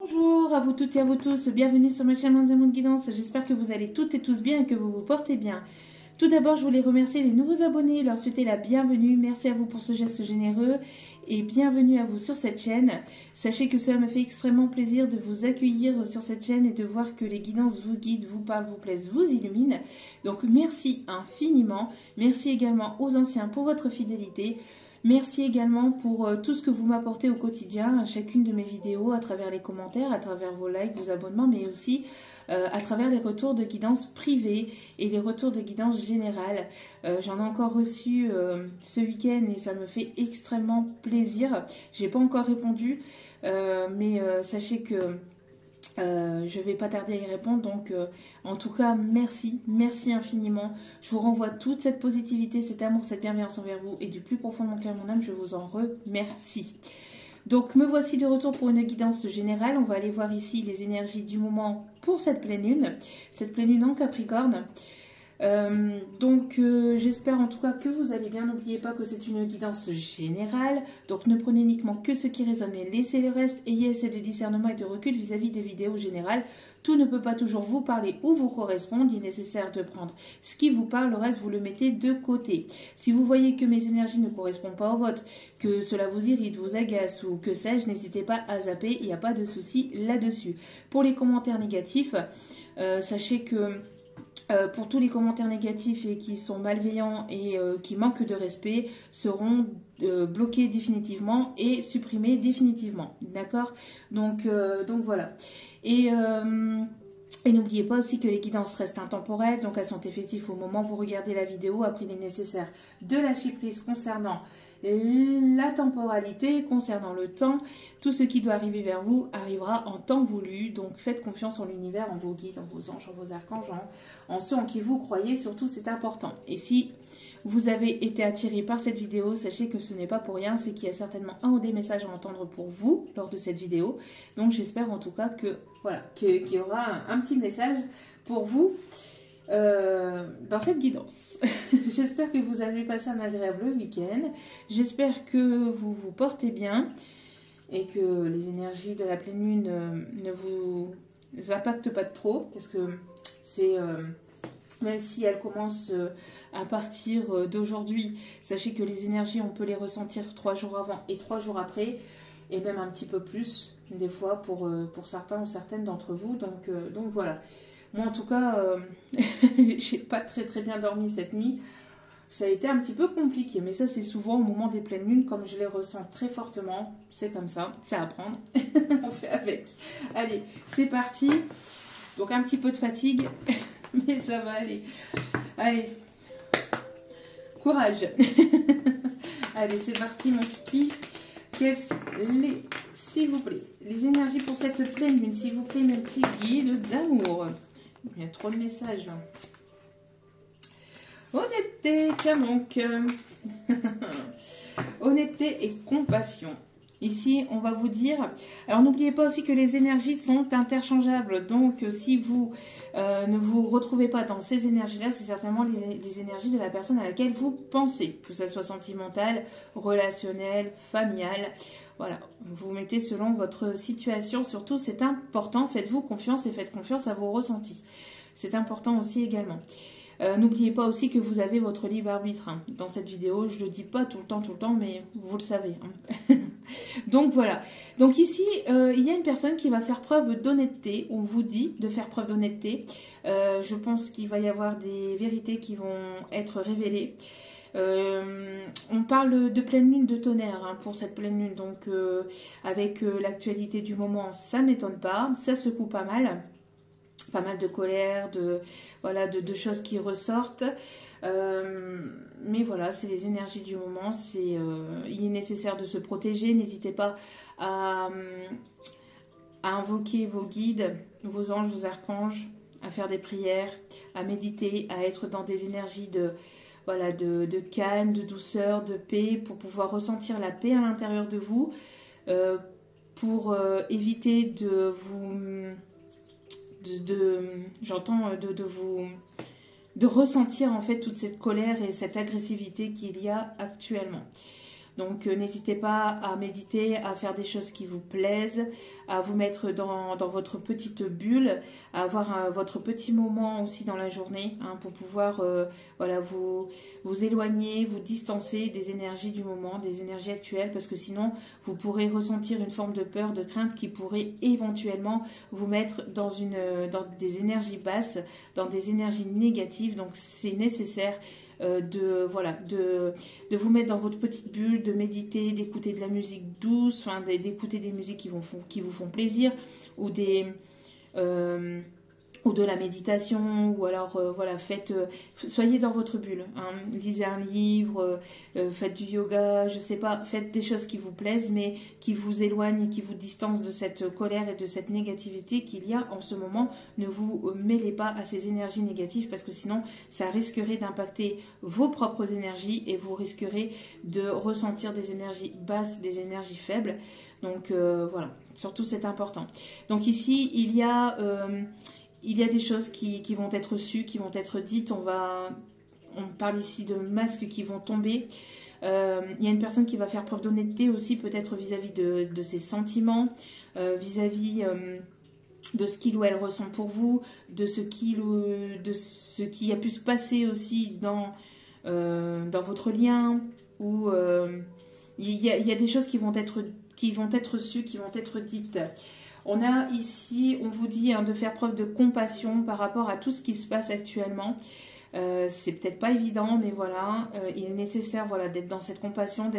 Bonjour à vous toutes et à vous tous, bienvenue sur ma chaîne Mondes et Mondes Guidance. J'espère que vous allez toutes et tous bien et que vous vous portez bien. Tout d'abord, je voulais remercier les nouveaux abonnés, leur souhaiter la bienvenue. Merci à vous pour ce geste généreux et bienvenue à vous sur cette chaîne. Sachez que cela me fait extrêmement plaisir de vous accueillir sur cette chaîne et de voir que les guidances vous guident, vous parlent, vous plaisent, vous illuminent. Donc merci infiniment. Merci également aux anciens pour votre fidélité. Merci également pour tout ce que vous m'apportez au quotidien, à chacune de mes vidéos, à travers les commentaires, à travers vos likes, vos abonnements, mais aussi à travers les retours de guidance privée et les retours de guidance générale. J'en ai encore reçu ce week-end et ça me fait extrêmement plaisir. J'ai pas encore répondu, mais sachez que je ne vais pas tarder à y répondre, donc en tout cas merci infiniment. Je vous renvoie toute cette positivité, cet amour, cette bienveillance envers vous et du plus profond de mon cœur, mon âme, je vous en remercie. Donc me voici de retour pour une guidance générale. On va aller voir ici les énergies du moment pour cette pleine lune en Capricorne. J'espère en tout cas que vous allez bien. N'oubliez pas que c'est une guidance générale, donc ne prenez uniquement que ce qui résonne et laissez le reste. Ayez assez de discernement et de recul vis-à-vis des vidéos générales. Tout ne peut pas toujours vous parler ou vous correspondre. Il est nécessaire de prendre ce qui vous parle, le reste vous le mettez de côté. Si vous voyez que mes énergies ne correspondent pas aux vôtres, que cela vous irrite, vous agace ou que sais-je, n'hésitez pas à zapper, il n'y a pas de souci là-dessus. Pour les commentaires négatifs, sachez que pour tous les commentaires négatifs et qui sont malveillants et qui manquent de respect seront bloqués définitivement et supprimés définitivement. D'accord, donc voilà. Et n'oubliez pas aussi que les guidances restent intemporelles, donc elles sont effectives au moment où vous regardez la vidéo. Après, il est nécessaire de lâcher prise concernant la temporalité, concernant le temps. Tout ce qui doit arriver vers vous arrivera en temps voulu. Donc faites confiance en l'univers, en vos guides, en vos anges, en vos archanges, en ceux en qui vous croyez. Surtout, c'est important. Et si vous avez été attiré par cette vidéo, sachez que ce n'est pas pour rien, c'est qu'il y a certainement un ou des messages à entendre pour vous lors de cette vidéo. Donc j'espère en tout cas que voilà, qu'il y aura un petit message pour vous dans cette guidance. J'espère que vous avez passé un agréable week-end. J'espère que vous vous portez bien et que les énergies de la pleine lune ne vous impactent pas trop, parce que c'est même si elle commence à partir d'aujourd'hui, sachez que les énergies, on peut les ressentir 3 jours avant et 3 jours après, et même un petit peu plus, des fois, pour certains ou certaines d'entre vous. Donc voilà. Moi, en tout cas, j'ai pas très bien dormi cette nuit. Ça a été un petit peu compliqué, mais ça, c'est souvent au moment des pleines lunes, comme je les ressens très fortement. C'est comme ça, c'est à prendre. On fait avec. Allez, c'est parti. Donc, un petit peu de fatigue, mais ça va aller. Allez, courage. Allez, c'est parti, mon kiki. S'il vous plaît, les énergies pour cette pleine lune, s'il vous plaît, mes petits guides d'amour. Il y a trop de messages. Honnêteté, tiens donc. Honnêteté et compassion. Ici, on va vous dire... Alors, n'oubliez pas aussi que les énergies sont interchangeables. Donc, si vous ne vous retrouvez pas dans ces énergies-là, c'est certainement les énergies de la personne à laquelle vous pensez. Que ce soit sentimentale, relationnelle, familiale. Voilà, vous mettez selon votre situation. Surtout, c'est important. Faites-vous confiance et faites confiance à vos ressentis. C'est important aussi également. N'oubliez pas aussi que vous avez votre libre arbitre. Hein. Dans cette vidéo, je ne le dis pas tout le temps, mais vous le savez. Hein. Donc voilà. Donc ici, il y a une personne qui va faire preuve d'honnêteté. On vous dit de faire preuve d'honnêteté. Je pense qu'il va y avoir des vérités qui vont être révélées. On parle de pleine lune de tonnerre hein, pour cette pleine lune. Donc avec l'actualité du moment, ça ne m'étonne pas. Ça secoue pas mal. Pas mal de colère, de choses qui ressortent. Mais voilà, c'est les énergies du moment. Il est nécessaire de se protéger. N'hésitez pas à invoquer vos guides, vos anges, vos archanges, à faire des prières, à méditer, à être dans des énergies de calme, de douceur, de paix, pour pouvoir ressentir la paix à l'intérieur de vous, pour éviter de vous... de ressentir en fait toute cette colère et cette agressivité qu'il y a actuellement. Donc n'hésitez pas à méditer, à faire des choses qui vous plaisent, à vous mettre dans votre petite bulle, à avoir votre petit moment aussi dans la journée, hein, pour pouvoir voilà, vous éloigner, vous distancer des énergies du moment, des énergies actuelles, parce que sinon vous pourrez ressentir une forme de peur, de crainte qui pourrait éventuellement vous mettre dans des énergies basses, dans des énergies négatives. Donc c'est nécessaire de vous mettre dans votre petite bulle, de méditer, d'écouter de la musique douce, enfin, d'écouter des musiques qui vous font plaisir, ou ou de la méditation, ou alors voilà, soyez dans votre bulle, hein, lisez un livre, faites du yoga, je sais pas, faites des choses qui vous plaisent, mais qui vous éloignent et qui vous distancent de cette colère et de cette négativité qu'il y a en ce moment. Ne vous mêlez pas à ces énergies négatives, parce que sinon ça risquerait d'impacter vos propres énergies et vous risquerez de ressentir des énergies basses, des énergies faibles. Donc voilà, surtout c'est important. Donc ici il y a des choses qui vont être sues, qui vont être dites. On parle ici de masques qui vont tomber. Il y a une personne qui va faire preuve d'honnêteté aussi, peut-être vis-à-vis de ses sentiments, vis-à-vis de ce qu'il ou elle ressent pour vous, de ce qui a pu se passer aussi dans votre lien. Ou il y a des choses qui vont être sues, qui vont être dites. On a ici, on vous dit de faire preuve de compassion par rapport à tout ce qui se passe actuellement. C'est peut-être pas évident, mais voilà, il est nécessaire, voilà, d'être dans cette compassion,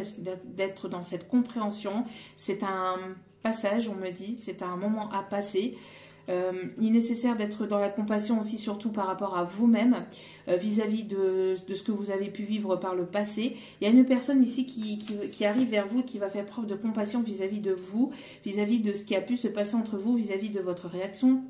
d'être dans cette compréhension. C'est un passage, on me dit, c'est un moment à passer. Il est nécessaire d'être dans la compassion aussi, surtout par rapport à vous-même, vis-à-vis de ce que vous avez pu vivre par le passé. Il y a une personne ici qui arrive vers vous, qui va faire preuve de compassion vis-à-vis de vous, vis-à-vis de ce qui a pu se passer entre vous, vis-à-vis de votre réaction.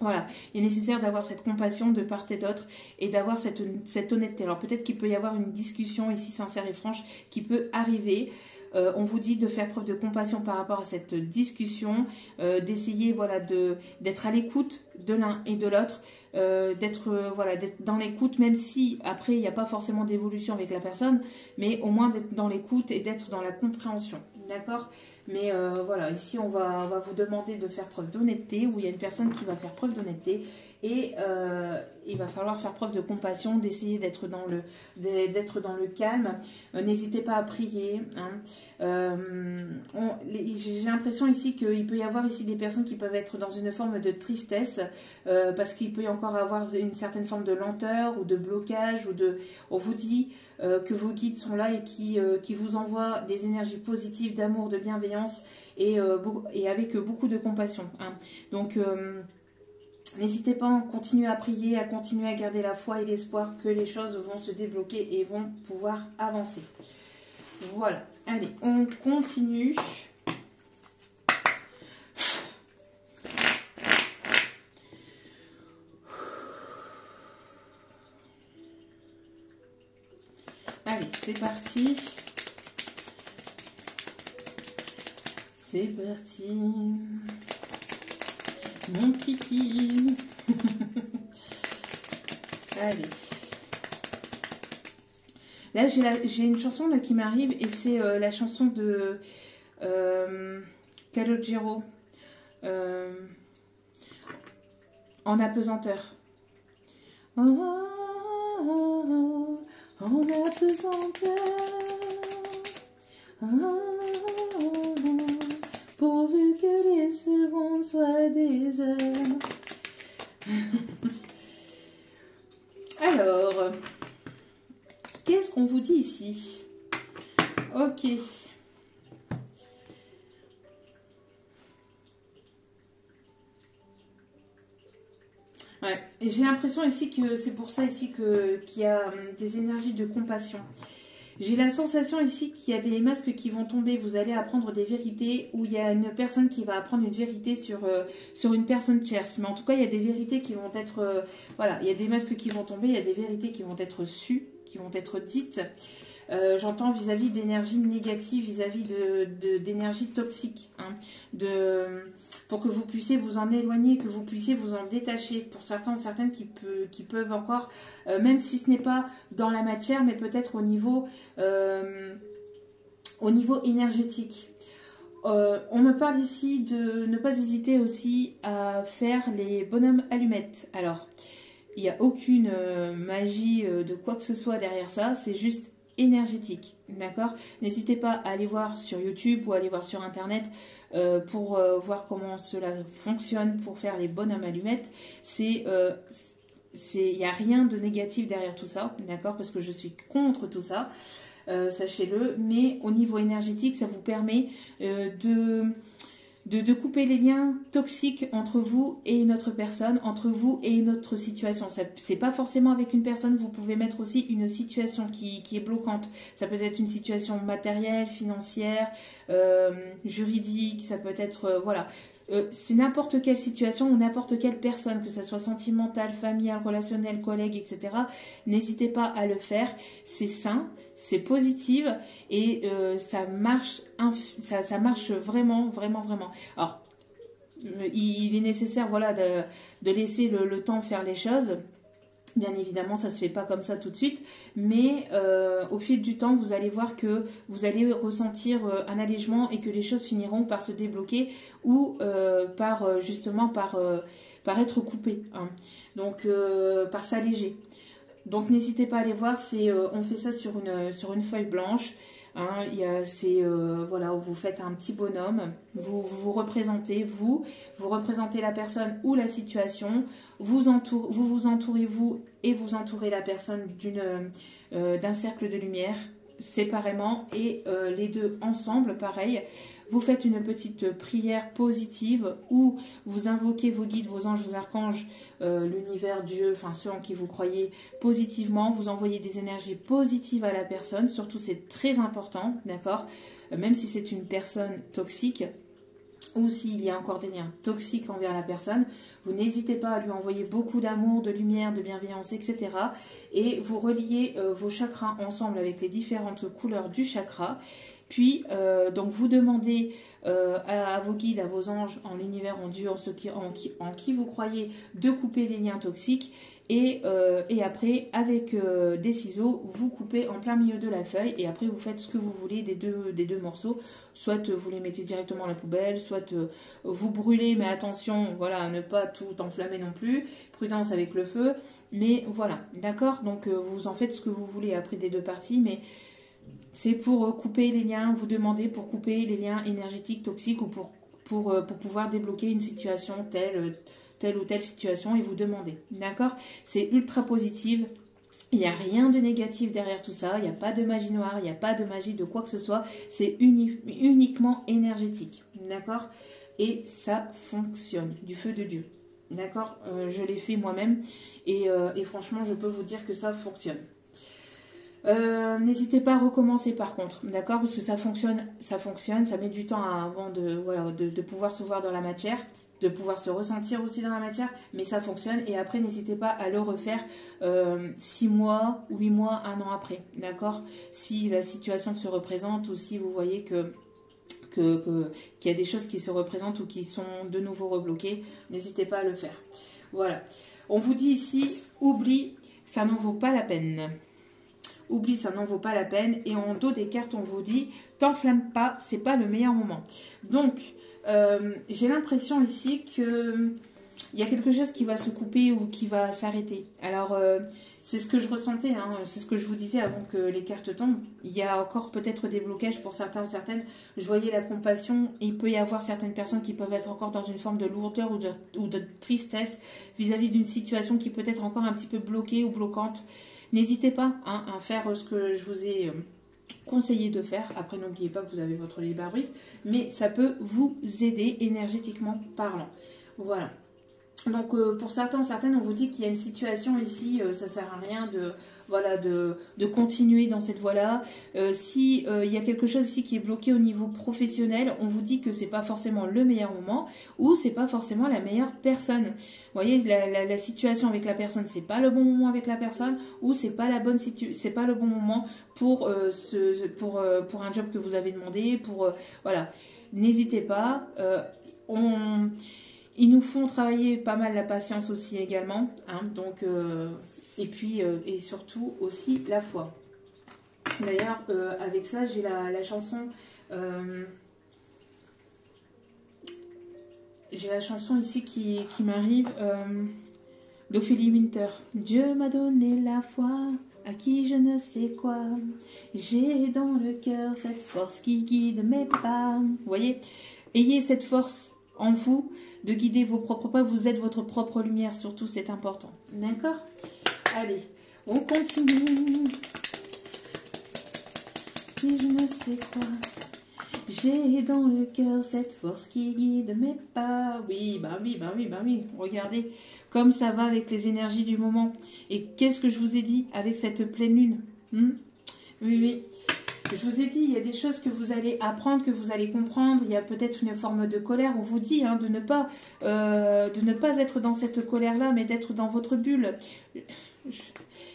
Voilà, il est nécessaire d'avoir cette compassion de part et d'autre et d'avoir cette honnêteté. Alors peut-être qu'il peut y avoir une discussion ici sincère et franche qui peut arriver. On vous dit de faire preuve de compassion par rapport à cette discussion, d'essayer voilà, d'être à l'écoute de l'un et de l'autre, d'être dans l'écoute, même si après il n'y a pas forcément d'évolution avec la personne, mais au moins d'être dans l'écoute et d'être dans la compréhension. D'accord? Mais voilà, ici on va vous demander de faire preuve d'honnêteté, où il y a une personne qui va faire preuve d'honnêteté, et il va falloir faire preuve de compassion, d'essayer d'être dans le calme. N'hésitez pas à prier. Hein. J'ai l'impression ici qu'il peut y avoir ici des personnes qui peuvent être dans une forme de tristesse, parce qu'il peut y encore avoir une certaine forme de lenteur ou de blocage, on vous dit que vos guides sont là et qui vous envoient des énergies positives, d'amour, de bienveillance et avec beaucoup de compassion. Hein. Donc n'hésitez pas à continuer à prier, à continuer à garder la foi et l'espoir que les choses vont se débloquer et vont pouvoir avancer. Voilà, allez, on continue. Allez, c'est parti. C'est parti. Mon kiki. Allez. Là, j'ai une chanson là, qui m'arrive et c'est la chanson de Calogero. En apesanteur. Oh, en apesanteur. Pourvu que les secondes soient des heures. Alors, qu'est-ce qu'on vous dit ici? Ok. Ouais, j'ai l'impression ici que c'est pour ça ici qu'il y a des énergies de compassion. J'ai la sensation ici qu'il y a des masques qui vont tomber, vous allez apprendre des vérités, ou il y a une personne qui va apprendre une vérité sur une personne tierce. Mais en tout cas, il y a des vérités qui vont être... voilà, il y a des masques qui vont tomber, il y a des vérités qui vont être sues, qui vont être dites. J'entends vis-à-vis d'énergie négative, vis-à-vis d'énergie toxique, hein, pour que vous puissiez vous en éloigner, que vous puissiez vous en détacher. Pour certains, certaines qui peuvent encore, même si ce n'est pas dans la matière, mais peut-être au niveau Au niveau énergétique, on me parle ici de ne pas hésiter aussi à faire les bonhommes allumettes. Alors, il n'y a aucune magie de quoi que ce soit derrière ça, c'est juste énergétique, d'accord? N'hésitez pas à aller voir sur YouTube ou aller voir sur Internet pour voir comment cela fonctionne pour faire les bonhommes allumettes. Il n'y a rien de négatif derrière tout ça, d'accord? Parce que je suis contre tout ça. Sachez-le, mais au niveau énergétique, ça vous permet de couper les liens toxiques entre vous et une autre personne, entre vous et une autre situation. C'est pas forcément avec une personne, vous pouvez mettre aussi une situation qui est bloquante. Ça peut être une situation matérielle, financière, juridique, ça peut être, voilà. C'est n'importe quelle situation ou n'importe quelle personne, que ce soit sentimentale, familiale, relationnelle, collègue, etc. N'hésitez pas à le faire, c'est sain, c'est positif et ça marche vraiment, vraiment, vraiment. Alors, il est nécessaire voilà, de laisser le temps faire les choses. Bien évidemment, ça ne se fait pas comme ça tout de suite, mais au fil du temps, vous allez voir que vous allez ressentir un allègement et que les choses finiront par se débloquer ou justement par être coupées, hein. Donc par s'alléger. Donc n'hésitez pas à aller voir, on fait ça sur une feuille blanche. Hein, voilà, où vous faites un petit bonhomme, vous représentez vous représentez la personne ou la situation, vous entourez vous et vous entourez la personne d'un cercle de lumière séparément et les deux ensemble, pareil. Vous faites une petite prière positive où vous invoquez vos guides, vos anges, vos archanges, l'univers, Dieu, enfin ceux en qui vous croyez positivement. Vous envoyez des énergies positives à la personne, surtout c'est très important, d'accord? Même si c'est une personne toxique, ou s'il y a encore des liens toxiques envers la personne, vous n'hésitez pas à lui envoyer beaucoup d'amour, de lumière, de bienveillance, etc. Et vous reliez vos chakras ensemble avec les différentes couleurs du chakra. Puis, donc vous demandez à vos guides, à vos anges, en l'univers, en Dieu, en qui vous croyez, de couper les liens toxiques. Et après, avec des ciseaux, vous coupez en plein milieu de la feuille et après vous faites ce que vous voulez des deux morceaux. Soit vous les mettez directement à la poubelle, soit vous brûlez, mais attention, voilà, à ne pas tout enflammer non plus. Prudence avec le feu. Mais voilà, d'accord? Donc vous en faites ce que vous voulez après des deux parties, mais c'est pour couper les liens, vous demandez pour couper les liens énergétiques toxiques ou pour pouvoir débloquer une situation telle ou telle situation et vous demandez, d'accord? C'est ultra positif, il n'y a rien de négatif derrière tout ça, il n'y a pas de magie noire, il n'y a pas de magie de quoi que ce soit, c'est uniquement énergétique, d'accord? Et ça fonctionne, du feu de Dieu, d'accord? Je l'ai fait moi-même et franchement, je peux vous dire que ça fonctionne. N'hésitez pas à recommencer par contre, d'accord? Parce que ça fonctionne, ça met du temps avant de pouvoir se voir dans la matière, de pouvoir se ressentir aussi dans la matière, mais ça fonctionne et après n'hésitez pas à le refaire 6 mois, 8 mois, 1 an après, d'accord? Si la situation se représente ou si vous voyez qu'il y a des choses qui se représentent ou qui sont de nouveau rebloquées, n'hésitez pas à le faire. Voilà. On vous dit ici, oublie, ça n'en vaut pas la peine. Oublie, ça n'en vaut pas la peine. Et en dos des cartes, on vous dit, t'enflamme pas, c'est pas le meilleur moment. Donc, j'ai l'impression ici que il y a quelque chose qui va se couper ou qui va s'arrêter. Alors, c'est ce que je ressentais, hein, c'est ce que je vous disais avant que les cartes tombent. Il y a encore peut-être des blocages pour certains ou certaines. Je voyais la compassion. Il peut y avoir certaines personnes qui peuvent être encore dans une forme de lourdeur ou de tristesse vis-à-vis d'une situation qui peut être encore un petit peu bloquée ou bloquante. N'hésitez pas hein, à faire ce que je vous ai conseillé de faire. Après, n'oubliez pas que vous avez votre libre arbitre, mais ça peut vous aider énergétiquement parlant. Voilà. Donc, pour certains ou certaines, on vous dit qu'il y a une situation ici, ça ne sert à rien de continuer dans cette voie-là. Si il y a quelque chose ici qui est bloqué au niveau professionnel, on vous dit que c'est pas forcément le meilleur moment ou c'est pas forcément la meilleure personne. Vous voyez, la situation avec la personne, c'est pas le bon moment avec la personne ou c'est pas pas le bon moment pour un job que vous avez demandé. Voilà, n'hésitez pas. Ils nous font travailler pas mal la patience aussi également, hein, donc, et puis et surtout aussi la foi. D'ailleurs, avec ça, j'ai la chanson... j'ai la chanson ici qui m'arrive d'Ophélie Winter. Dieu m'a donné la foi, à qui je ne sais quoi. J'ai dans le cœur cette force qui guide mes pas. Vous voyez, ayez cette force en vous de guider vos propres pas. Vous êtes votre propre lumière, surtout, c'est important. D'accord? Allez, on continue. Si je ne sais quoi. J'ai dans le cœur cette force qui guide mes pas. Oui, bah oui, bah oui, bah oui. Regardez comme ça va avec les énergies du moment. Et qu'est-ce que je vous ai dit avec cette pleine lune? Oui, oui. Je vous ai dit, il y a des choses que vous allez apprendre, que vous allez comprendre. Il y a peut-être une forme de colère. On vous dit de ne pas être dans cette colère-là, mais d'être dans votre bulle.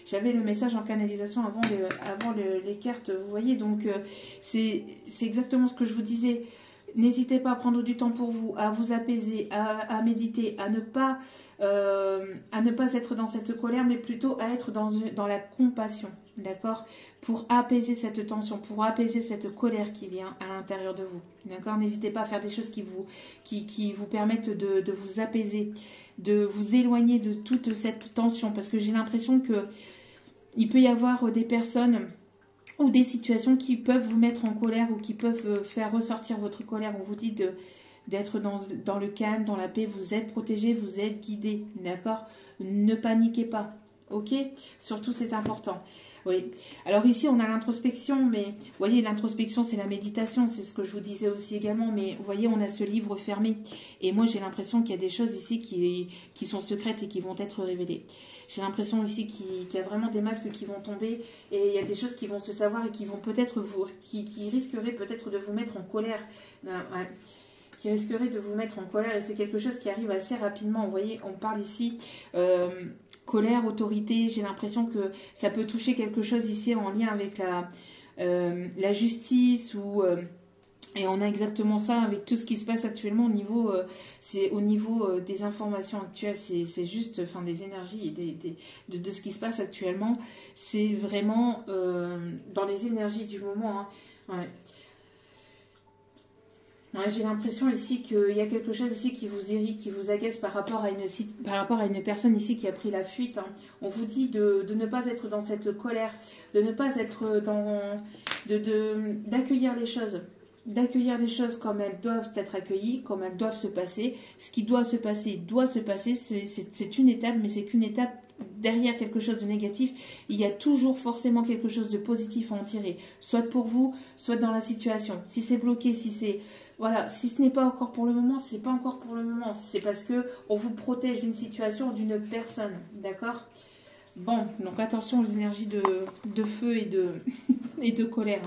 J'avais le message en canalisation avant les cartes, vous voyez. Donc, c'est exactement ce que je vous disais. N'hésitez pas à prendre du temps pour vous, à vous apaiser, à méditer, à ne pas être dans cette colère, mais plutôt à être dans la compassion, d'accord? Pour apaiser cette tension, pour apaiser cette colère qui vient à l'intérieur de vous, d'accord? N'hésitez pas à faire des choses qui vous permettent de vous apaiser, de vous éloigner de toute cette tension, parce que j'ai l'impression que il peut y avoir des personnes ou des situations qui peuvent vous mettre en colère ou qui peuvent faire ressortir votre colère. On vous dit d'être dans le calme, dans la paix. Vous êtes protégé, vous êtes guidé, d'accord? Ne paniquez pas, ok? Surtout, c'est important. Oui. Alors ici, on a l'introspection, mais vous voyez, l'introspection, c'est la méditation. C'est ce que je vous disais aussi également. Mais vous voyez, on a ce livre fermé. Et moi, j'ai l'impression qu'il y a des choses ici qui sont secrètes et qui vont être révélées. J'ai l'impression ici qu'il y a vraiment des masques qui vont tomber. Et il y a des choses qui vont se savoir et qui vont peut-être qui risqueraient peut-être de vous mettre en colère. Ouais. Qui risquerait de vous mettre en colère, et c'est quelque chose qui arrive assez rapidement. Vous voyez, on parle ici colère, autorité. J'ai l'impression que ça peut toucher quelque chose ici en lien avec la justice et on a exactement ça avec tout ce qui se passe actuellement au niveau, des informations actuelles. C'est juste, enfin, des énergies et de ce qui se passe actuellement. C'est vraiment dans les énergies du moment. Ouais. Ouais, j'ai l'impression ici qu'il y a quelque chose ici qui vous irrite, qui vous agace par rapport à une personne ici qui a pris la fuite. On vous dit de ne pas être dans cette colère, de ne pas être d'accueillir les choses. D'accueillir les choses comme elles doivent être accueillies, comme elles doivent se passer. Ce qui doit se passer, c'est une étape, mais c'est qu'une étape. Derrière quelque chose de négatif, il y a toujours forcément quelque chose de positif à en tirer, soit pour vous, soit dans la situation. Si c'est bloqué, si ce n'est pas encore pour le moment, c'est pas encore pour le moment. C'est parce que on vous protège d'une situation, d'une personne, d'accord? Bon, donc attention aux énergies de feu et de colère.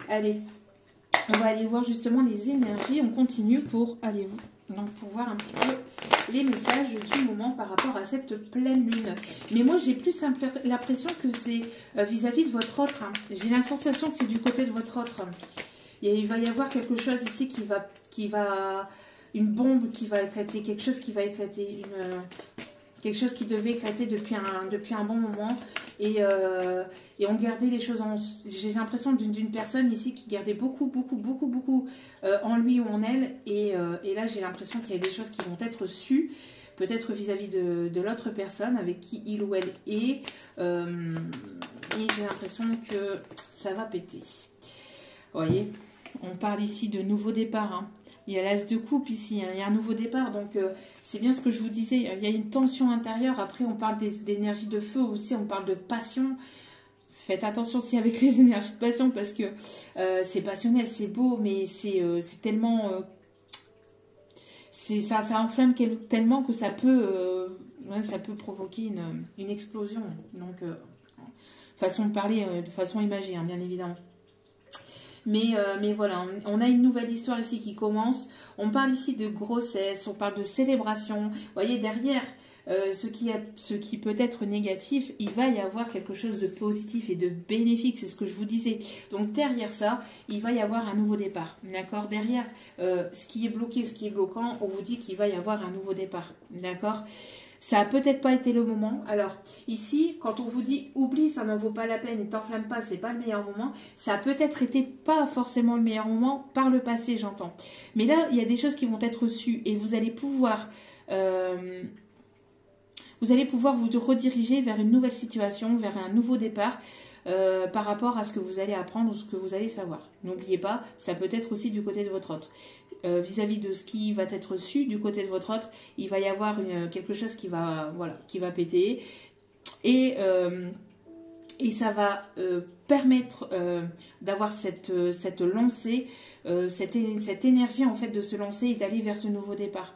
Allez, on va aller voir justement les énergies. On continue pour voir un petit peu les messages du moment par rapport à cette pleine lune. Mais moi, j'ai plus l'impression que c'est vis-à-vis de votre autre. J'ai la sensation que c'est du côté de votre autre. Il va y avoir quelque chose ici une bombe qui va éclater, quelque chose qui va éclater, quelque chose qui devait éclater depuis un bon moment. Et on gardait les choses j'ai l'impression d'une personne ici qui gardait beaucoup en lui ou en elle. Et là, j'ai l'impression qu'il y a des choses qui vont être sues, peut-être vis-à-vis de l'autre personne avec qui il ou elle est. Et j'ai l'impression que ça va péter. Vous voyez, on parle ici de nouveau départ. Il y a l'as de coupe ici, il y a un nouveau départ. Donc, c'est bien ce que je vous disais. Il y a une tension intérieure. Après, on parle d'énergie de feu aussi. On parle de passion. Faites attention aussi avec les énergies de passion parce que c'est passionnel, c'est beau, mais c'est tellement... ça enflamme tellement que ça peut provoquer une explosion. Donc, façon de parler, de façon imagée, bien évidemment. Mais voilà, on a une nouvelle histoire ici qui commence. On parle ici de grossesse, on parle de célébration. Vous voyez, derrière ce qui peut être négatif, il va y avoir quelque chose de positif et de bénéfique. C'est ce que je vous disais. Donc derrière ça, il va y avoir un nouveau départ. D'accord? Derrière ce qui est bloqué, ce qui est bloquant, on vous dit qu'il va y avoir un nouveau départ. D'accord? Ça a peut-être pas été le moment. Alors, ici, quand on vous dit oublie, ça n'en vaut pas la peine et t'enflamme pas, c'est pas le meilleur moment, ça a peut-être été pas forcément le meilleur moment par le passé, j'entends. Mais là, il y a des choses qui vont être reçues et vous allez pouvoir vous rediriger vers une nouvelle situation, vers un nouveau départ. Par rapport à ce que vous allez apprendre ou ce que vous allez savoir. N'oubliez pas, ça peut être aussi du côté de votre autre. Vis-à-vis de ce qui va être reçu du côté de votre autre, il va y avoir quelque chose qui va, voilà, qui va péter. Et ça va permettre d'avoir cette lancée, cette énergie en fait de se lancer et d'aller vers ce nouveau départ.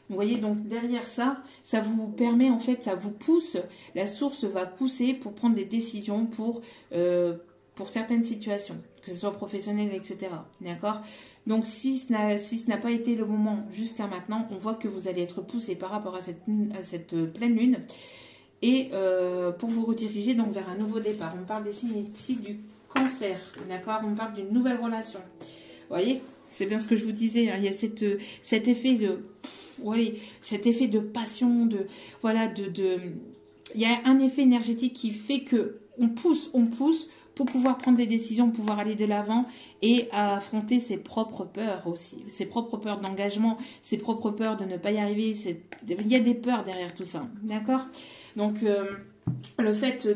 Vous voyez, donc derrière ça, ça vous permet, en fait, ça vous pousse, la source va pousser pour prendre des décisions pour certaines situations, que ce soit professionnel, etc. D'accord? Donc, si ce n'a pas été le moment jusqu'à maintenant, on voit que vous allez être poussé par rapport à cette pleine lune et pour vous rediriger donc vers un nouveau départ. On parle des signes ici du cancer, d'accord? On parle d'une nouvelle relation. Vous voyez? C'est bien ce que je vous disais, hein, il y a cet effet de... Oui, cet effet de passion, il y a un effet énergétique qui fait que on pousse pour pouvoir prendre des décisions, pouvoir aller de l'avant et à affronter ses propres peurs aussi, ses propres peurs d'engagement, ses propres peurs de ne pas y arriver. Il y a des peurs derrière tout ça, d'accord? Donc le fait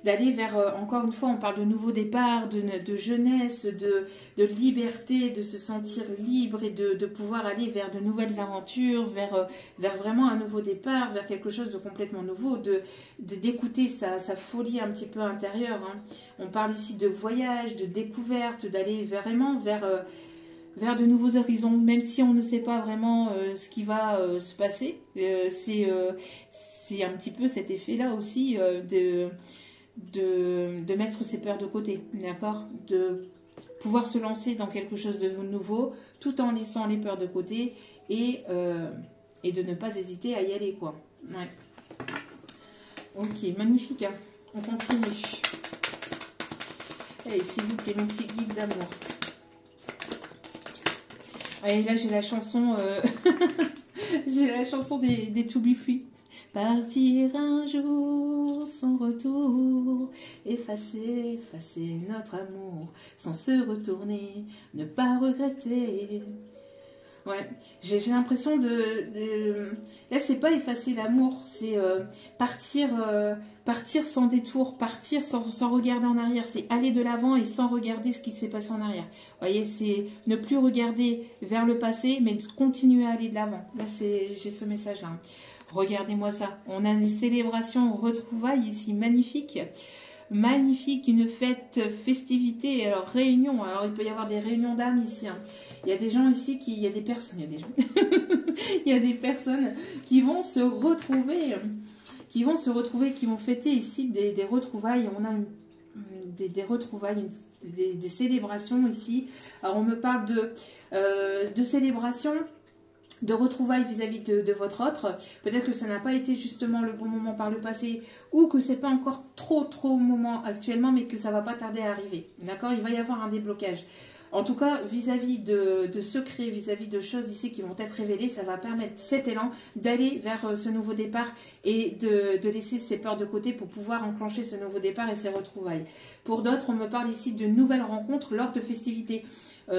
d'aller vers, encore une fois, on parle de nouveau départ, de jeunesse, de liberté, de se sentir libre et de pouvoir aller vers de nouvelles aventures, vers vraiment un nouveau départ, vers quelque chose de complètement nouveau, d'écouter sa folie un petit peu intérieure. Hein. On parle ici de voyage, de découverte, d'aller vraiment vers de nouveaux horizons, même si on ne sait pas vraiment ce qui va se passer. C'est un petit peu cet effet-là aussi de mettre ses peurs de côté, d'accord? De pouvoir se lancer dans quelque chose de nouveau tout en laissant les peurs de côté et de ne pas hésiter à y aller, quoi. Ouais. Ok, magnifique, hein. On continue. Allez, s'il vous plaît, mes petits guides d'amour. Et là, j'ai la chanson, j'ai la chanson des To Be Free. Partir un jour sans retour, effacer notre amour, sans se retourner, ne pas regretter. Ouais, j'ai l'impression là, c'est pas effacer l'amour, c'est partir sans détour, partir sans regarder en arrière. C'est aller de l'avant et sans regarder ce qui s'est passé en arrière. Vous voyez, c'est ne plus regarder vers le passé, mais continuer à aller de l'avant. Là, j'ai ce message-là. Regardez-moi ça. On a des célébrations, retrouvailles ici, magnifiques. Magnifique, une fête, festivité, alors réunion. Alors, il peut y avoir des réunions d'âme ici. Hein. Il y a des gens ici il y a des personnes, il y a des personnes qui vont se retrouver, qui vont fêter ici des retrouvailles. On a des retrouvailles, des célébrations ici. Alors, on me parle de célébrations, de retrouvailles vis-à-vis de votre autre. Peut-être que ça n'a pas été justement le bon moment par le passé ou que c'est pas encore trop au moment actuellement, mais que ça va pas tarder à arriver. D'accord? Il va y avoir un déblocage. En tout cas, vis-à-vis de secrets, vis-à-vis de choses ici qui vont être révélées, ça va permettre cet élan d'aller vers ce nouveau départ et de laisser ses peurs de côté pour pouvoir enclencher ce nouveau départ et ses retrouvailles. Pour d'autres, on me parle ici de nouvelles rencontres lors de festivités.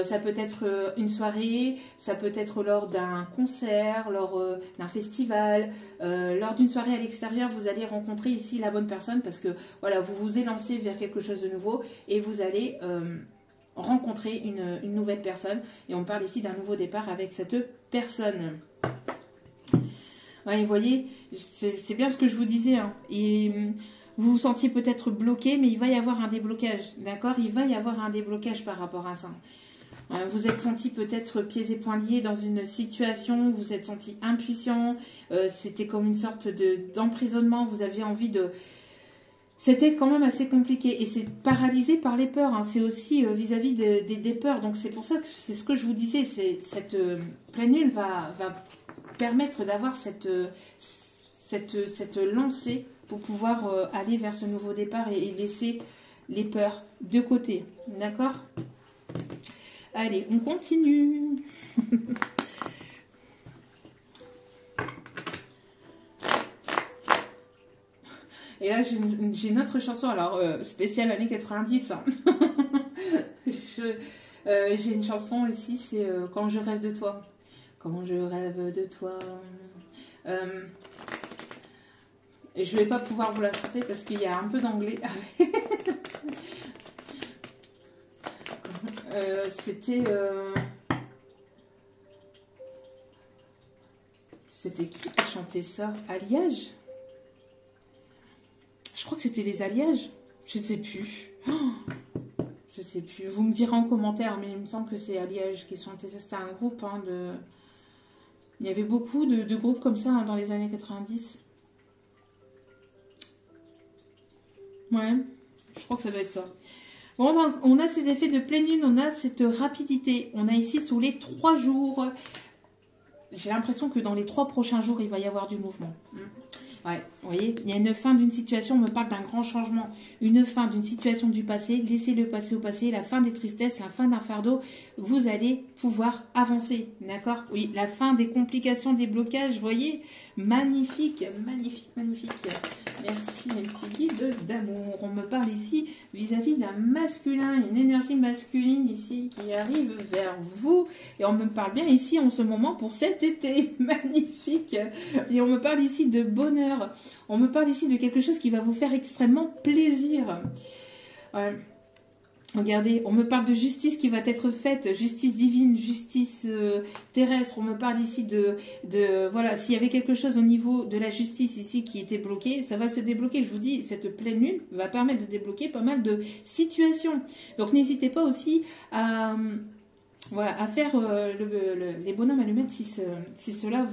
Ça peut être une soirée, ça peut être lors d'un concert, lors d'un festival, lors d'une soirée à l'extérieur, vous allez rencontrer ici la bonne personne parce que voilà, vous vous élancez vers quelque chose de nouveau et vous allez rencontrer une nouvelle personne. Et on parle ici d'un nouveau départ avec cette personne. Ouais, vous voyez, c'est bien ce que je vous disais. Hein. Et vous vous sentiez peut-être bloqué, mais il va y avoir un déblocage. D'accord? Il va y avoir un déblocage par rapport à ça. Vous êtes senti peut-être pieds et poings liés dans une situation, vous êtes senti impuissant, c'était comme une sorte d'emprisonnement, vous aviez envie de... C'était quand même assez compliqué et c'est paralysé par les peurs, hein. C'est aussi vis-à-vis des peurs, donc c'est pour ça que c'est ce que je vous disais, cette pleine lune va permettre d'avoir cette lancée pour pouvoir aller vers ce nouveau départ et laisser les peurs de côté, d'accord ? Allez, on continue. Et là, j'ai une autre chanson, alors spéciale années 90. Hein. J'ai une chanson ici, c'est Quand je rêve de toi. Quand je rêve de toi. Et je vais pas pouvoir vous la chanter parce qu'il y a un peu d'anglais. C'était... C'était qui chantait ça? Alliage? Je crois que c'était les Alliages. Je ne sais plus. Oh, je sais plus. Vous me direz en commentaire, mais il me semble que c'est Alliage qui chantait ça. C'était un groupe de... Il y avait beaucoup de groupes comme ça dans les années 90. Ouais, je crois que ça doit être ça. Bon, donc, on a ces effets de pleine lune, on a cette rapidité. On a ici sous les 3 jours. J'ai l'impression que dans les 3 prochains jours, il va y avoir du mouvement. Ouais, vous voyez, il y a une fin d'une situation, on me parle d'un grand changement. Une fin d'une situation du passé, laissez-le passer au passé, la fin des tristesses, la fin d'un fardeau. Vous allez pouvoir avancer, d'accord? Oui, la fin des complications, des blocages, vous voyez? Magnifique, magnifique, magnifique. Merci mes petits guides d'amour. On me parle ici vis-à-vis d'un masculin, une énergie masculine ici qui arrive vers vous. Et on me parle bien ici en ce moment pour cet été. Magnifique. Et on me parle ici de bonheur. On me parle ici de quelque chose qui va vous faire extrêmement plaisir. Regardez, on me parle de justice qui va être faite, justice divine, justice terrestre. On me parle ici voilà, s'il y avait quelque chose au niveau de la justice ici qui était bloqué, ça va se débloquer. Je vous dis, cette pleine lune va permettre de débloquer pas mal de situations. Donc n'hésitez pas aussi à... Voilà, à faire les bonhommes allumettes si cela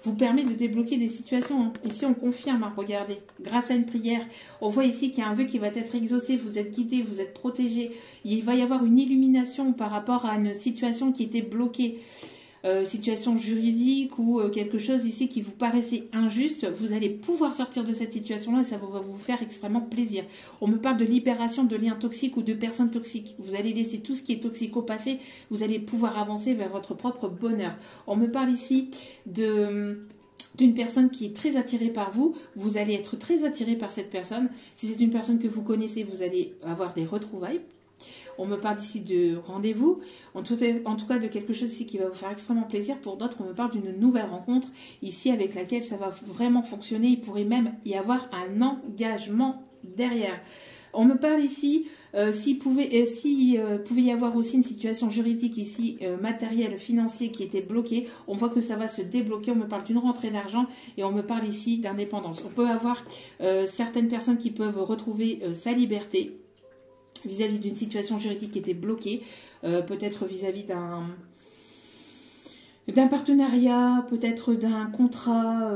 vous permet de débloquer des situations. Ici, on confirme, hein, regardez, grâce à une prière, on voit ici qu'il y a un vœu qui va être exaucé, vous êtes guidé, vous êtes protégé. Il va y avoir une illumination par rapport à une situation qui était bloquée. Situation juridique ou quelque chose ici qui vous paraissait injuste, vous allez pouvoir sortir de cette situation-là et ça va vous faire extrêmement plaisir. On me parle de libération de liens toxiques ou de personnes toxiques. Vous allez laisser tout ce qui est toxique au passé, vous allez pouvoir avancer vers votre propre bonheur. On me parle ici d'une personne qui est très attirée par vous, vous allez être très attiré par cette personne. Si c'est une personne que vous connaissez, vous allez avoir des retrouvailles. On me parle ici de rendez-vous, en tout cas de quelque chose ici qui va vous faire extrêmement plaisir. Pour d'autres, on me parle d'une nouvelle rencontre ici avec laquelle ça va vraiment fonctionner. Il pourrait même y avoir un engagement derrière. On me parle ici, s'il pouvait y avoir aussi une situation juridique ici, matérielle, financier qui était bloquée, on voit que ça va se débloquer. On me parle d'une rentrée d'argent et on me parle ici d'indépendance. On peut avoir certaines personnes qui peuvent retrouver sa liberté vis-à-vis d'une situation juridique qui était bloquée, peut-être vis-à-vis d'un partenariat, peut-être d'un contrat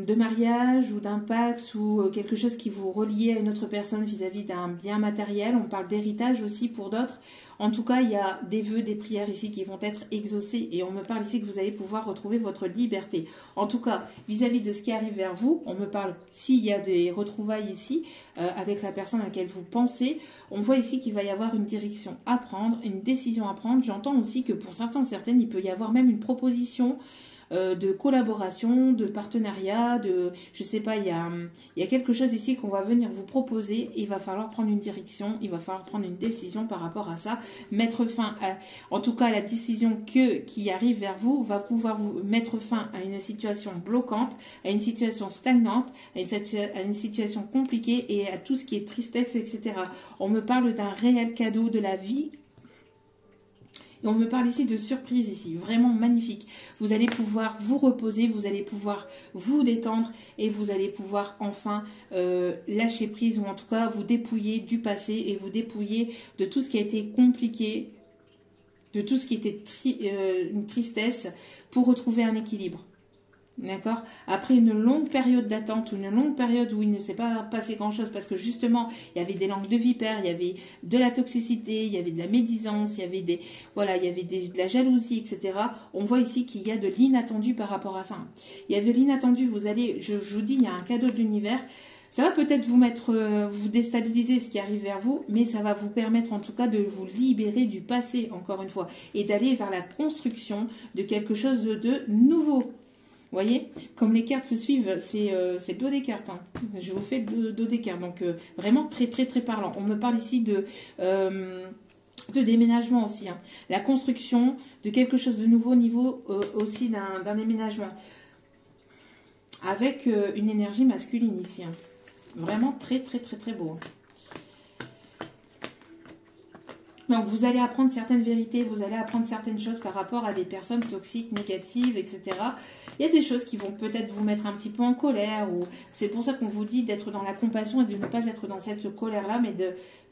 de mariage ou d'un Pacs ou quelque chose qui vous reliait à une autre personne vis-à-vis d'un bien matériel. On parle d'héritage aussi pour d'autres. En tout cas, il y a des vœux, des prières ici qui vont être exaucés et on me parle ici que vous allez pouvoir retrouver votre liberté. En tout cas, vis-à-vis de ce qui arrive vers vous, on me parle s'il y a des retrouvailles ici avec la personne à laquelle vous pensez. On voit ici qu'il va y avoir une direction à prendre, une décision à prendre. J'entends aussi que pour certains, certaines, il peut y avoir même une proposition de collaboration, de partenariat, je sais pas, il y a quelque chose ici qu'on va venir vous proposer. Il va falloir prendre une direction, il va falloir prendre une décision par rapport à ça, mettre fin en tout cas la décision qui arrive vers vous va pouvoir vous mettre fin à une situation bloquante, à une situation stagnante, à une situation compliquée et à tout ce qui est tristesse, etc. On me parle d'un réel cadeau de la vie. Et on me parle ici de surprise ici, vraiment magnifique. Vous allez pouvoir vous reposer, vous allez pouvoir vous détendre et vous allez pouvoir enfin lâcher prise ou en tout cas vous dépouiller du passé et vous dépouiller de tout ce qui a été compliqué, de tout ce qui était une tristesse pour retrouver un équilibre. D'accord? Après une longue période d'attente ou une longue période où il ne s'est pas passé grand-chose parce que justement, il y avait des langues de vipère, il y avait de la toxicité, il y avait de la médisance, il y avait de la jalousie, etc. On voit ici qu'il y a de l'inattendu par rapport à ça. Il y a de l'inattendu, je vous dis, il y a un cadeau de l'univers. Ça va peut-être vous déstabiliser ce qui arrive vers vous, mais ça va vous permettre en tout cas de vous libérer du passé, encore une fois, et d'aller vers la construction de quelque chose de nouveau. voyez, comme les cartes se suivent, c'est le dos des cartes. Hein. Je vous fais le dos des cartes. Donc, vraiment très, très, très parlant. On me parle ici de déménagement aussi. Hein. La construction de quelque chose de nouveau au niveau aussi d'un déménagement. Avec une énergie masculine ici. Hein. Vraiment très, très, très, très beau. Hein. Donc, vous allez apprendre certaines vérités, vous allez apprendre certaines choses par rapport à des personnes toxiques, négatives, etc. Il y a des choses qui vont peut-être vous mettre un petit peu en colère. Ou c'est pour ça qu'on vous dit d'être dans la compassion et de ne pas être dans cette colère-là, mais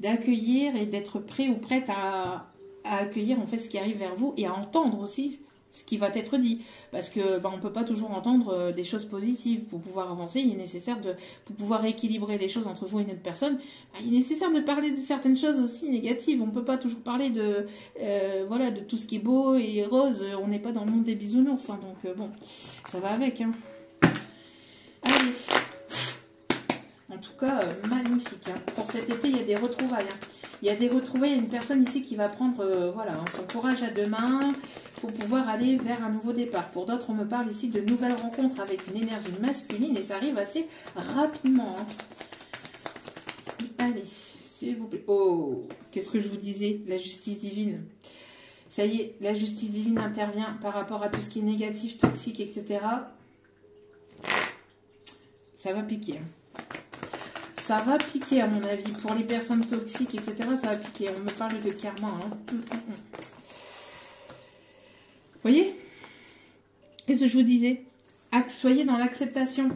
d'accueillir et d'être prêt ou prête à accueillir en fait ce qui arrive vers vous et à entendre aussi ce qui va être dit. Parce que on ne peut pas toujours entendre des choses positives. Pour pouvoir avancer, il est nécessaire pour pouvoir équilibrer les choses entre vous et une autre personne, il est nécessaire de parler de certaines choses aussi négatives. On ne peut pas toujours parler voilà, de tout ce qui est beau et rose. On n'est pas dans le monde des bisounours. Hein, donc bon, ça va avec. Hein. Allez. En tout cas, magnifique. Hein. Pour cet été, il y a des retrouvailles. Hein. Il y a des retrouvailles. Il y a une personne ici qui va prendre voilà, son courage à deux mains pour pouvoir aller vers un nouveau départ. Pour d'autres, on me parle ici de nouvelles rencontres avec une énergie masculine et ça arrive assez rapidement. Hein. Allez, s'il vous plaît. Oh, qu'est-ce que je vous disais? La justice divine. Ça y est, la justice divine intervient par rapport à tout ce qui est négatif, toxique, etc. Ça va piquer. Hein. Ça va piquer à mon avis. Pour les personnes toxiques, etc., ça va piquer. On me parle de karma. Hein. Vous voyez? Qu'est-ce que je vous disais? Soyez dans l'acceptation.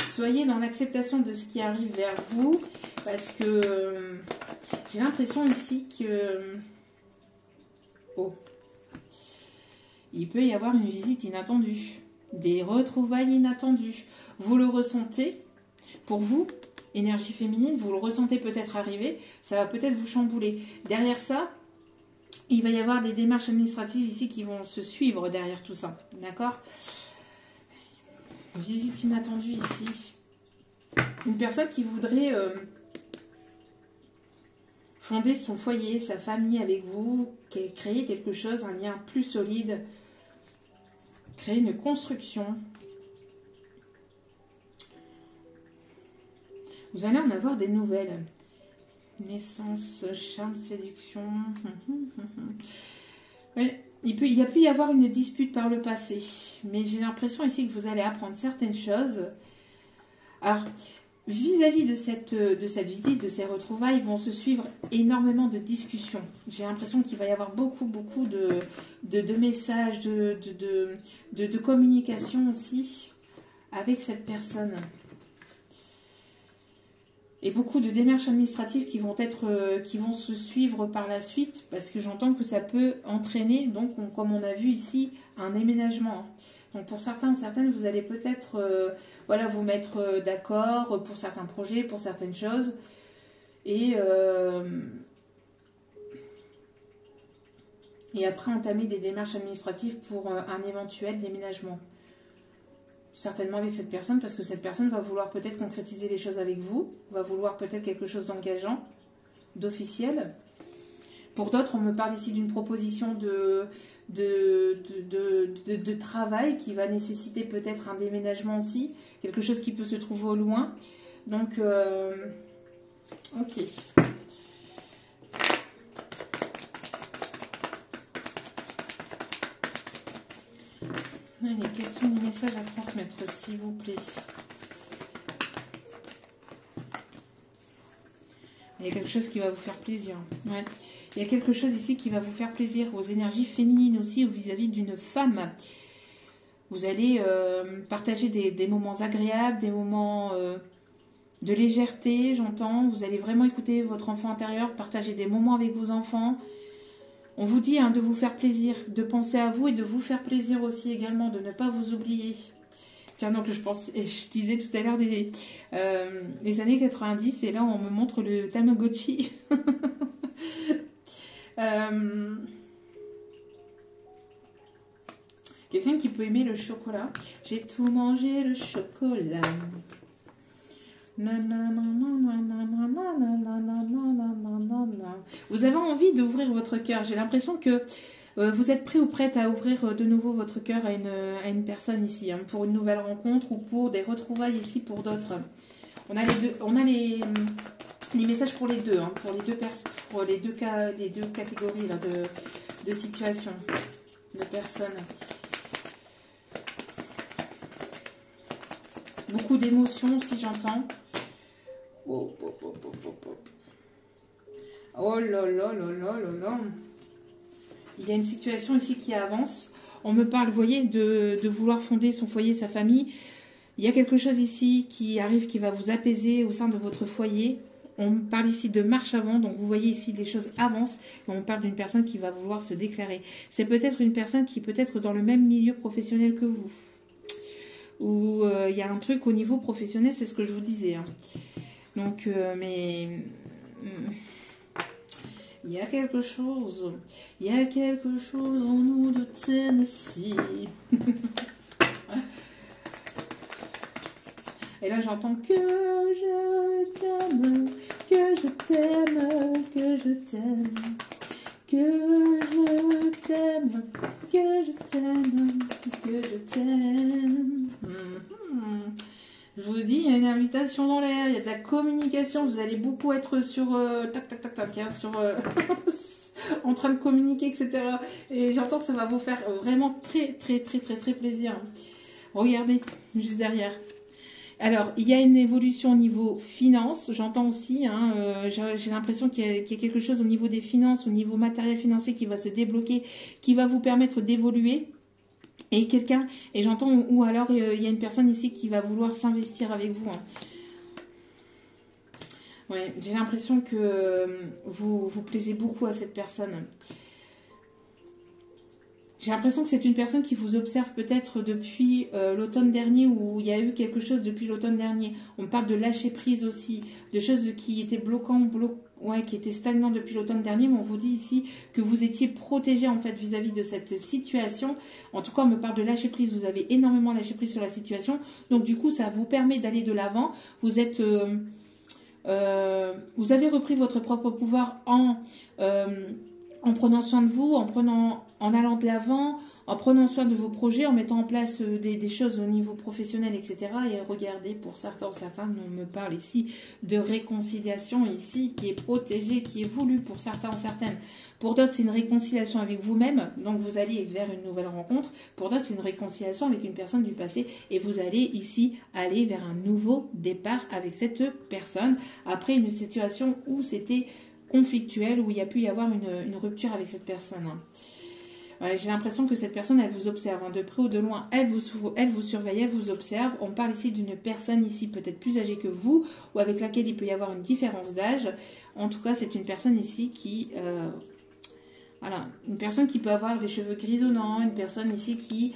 Soyez dans l'acceptation de ce qui arrive vers vous. Parce que j'ai l'impression ici que... Oh. Il peut y avoir une visite inattendue. Des retrouvailles inattendues. Vous le ressentez. Pour vous, énergie féminine, vous le ressentez peut-être arriver. Ça va peut-être vous chambouler. Derrière ça... Il va y avoir des démarches administratives ici qui vont se suivre derrière tout ça. D'accord? Visite inattendue ici. Une personne qui voudrait fonder son foyer, sa famille avec vous, créer quelque chose, un lien plus solide, créer une construction. Vous allez en avoir des nouvelles. Naissance, charme, séduction. Oui, il y a pu y avoir une dispute par le passé. Mais j'ai l'impression ici que vous allez apprendre certaines choses. Alors, vis-à-vis de cette visite, de ces retrouvailles, vont se suivre énormément de discussions. J'ai l'impression qu'il va y avoir beaucoup de messages, de communication aussi avec cette personne. Et beaucoup de démarches administratives qui vont se suivre par la suite, parce que j'entends que ça peut entraîner, donc comme on a vu ici, un déménagement. Donc pour certains ou certaines, vous allez peut-être voilà, vous mettre d'accord pour certains projets, pour certaines choses. Et après entamer des démarches administratives pour un éventuel déménagement. Certainement avec cette personne, parce que cette personne va vouloir peut-être concrétiser les choses avec vous, va vouloir peut-être quelque chose d'engageant, d'officiel. Pour d'autres, on me parle ici d'une proposition de travail qui va nécessiter peut-être un déménagement aussi, quelque chose qui peut se trouver au loin. Donc, ok. Allez, quels sont les messages à transmettre, s'il vous plaît? Il y a quelque chose qui va vous faire plaisir. Ouais. Il y a quelque chose ici qui va vous faire plaisir aux énergies féminines aussi, ou vis-à-vis d'une femme. Vous allez partager des moments agréables, des moments de légèreté, j'entends. Vous allez vraiment écouter votre enfant intérieur, partager des moments avec vos enfants. On vous dit de vous faire plaisir, de penser à vous et de vous faire plaisir aussi également, de ne pas vous oublier. Tiens, donc je disais tout à l'heure les années 90 et là on me montre le Tamagotchi. Quelqu'un qui peut aimer le chocolat. J'ai tout mangé le chocolat. Vous avez envie d'ouvrir votre cœur. J'ai l'impression que Vous êtes prêt ou prête à ouvrir de nouveau votre cœur à une personne ici, hein, pour une nouvelle rencontre ou pour des retrouvailles ici pour d'autres. On a les messages pour les deux, hein, pour les deux catégories là, de situations, de personnes. Beaucoup d'émotions si j'entends. Oh, oh, oh, oh, oh, oh. Oh là là là là là là. Il y a une situation ici qui avance. On me parle, vous voyez, de vouloir fonder son foyer, sa famille. Il y a quelque chose ici qui arrive, qui va vous apaiser au sein de votre foyer. On me parle ici de marche avant, donc vous voyez ici les choses avancent. Et on parle d'une personne qui va vouloir se déclarer. C'est peut-être une personne qui peut être dans le même milieu professionnel que vous. Ou il y a un truc au niveau professionnel, c'est ce que je vous disais. Hein. Donc, il y a quelque chose en nous de Tennessee. Et là, j'entends que je t'aime, que je t'aime, que je t'aime, que je t'aime, que je t'aime, que je t'aime. Je vous dis, il y a une invitation dans l'air, il y a de la communication, vous allez beaucoup être sur tac tac tac tac, hein, sur en train de communiquer, etc. Et j'entends que ça va vous faire vraiment très très très très très plaisir. Regardez, juste derrière. Alors, il y a une évolution au niveau finance, j'entends aussi, hein, j'ai l'impression qu'il y a quelque chose au niveau des finances, au niveau matériel financier qui va se débloquer, qui va vous permettre d'évoluer. Et quelqu'un, et j'entends, ou alors il y a une personne ici qui va vouloir s'investir avec vous. Hein. Ouais, j'ai l'impression que vous plaisez beaucoup à cette personne. J'ai l'impression que c'est une personne qui vous observe peut-être depuis l'automne dernier, ou il y a eu quelque chose depuis l'automne dernier. On parle de lâcher prise aussi, de choses qui étaient qui étaient stagnantes depuis l'automne dernier, mais on vous dit ici que vous étiez protégé en fait vis-à-vis de cette situation. En tout cas, on me parle de lâcher prise, vous avez énormément lâché prise sur la situation, donc du coup, ça vous permet d'aller de l'avant. Vous êtes... vous avez repris votre propre pouvoir en prenant soin de vous, en allant de l'avant, en prenant soin de vos projets, en mettant en place des choses au niveau professionnel, etc. Et regardez, pour certains, on me parle ici de réconciliation ici, qui est protégée, qui est voulue pour certains, certaines. Pour d'autres, c'est une réconciliation avec vous-même, donc vous allez vers une nouvelle rencontre. Pour d'autres, c'est une réconciliation avec une personne du passé, et vous allez ici aller vers un nouveau départ avec cette personne, après une situation où c'était conflictuel, où il y a pu y avoir une rupture avec cette personne. Ouais, j'ai l'impression que cette personne, elle vous observe, hein, de près ou de loin, elle vous surveille, elle vous observe. On parle ici d'une personne ici peut-être plus âgée que vous, ou avec laquelle il peut y avoir une différence d'âge. En tout cas, c'est une personne ici qui... voilà, une personne qui peut avoir des cheveux grisonnants, une personne ici qui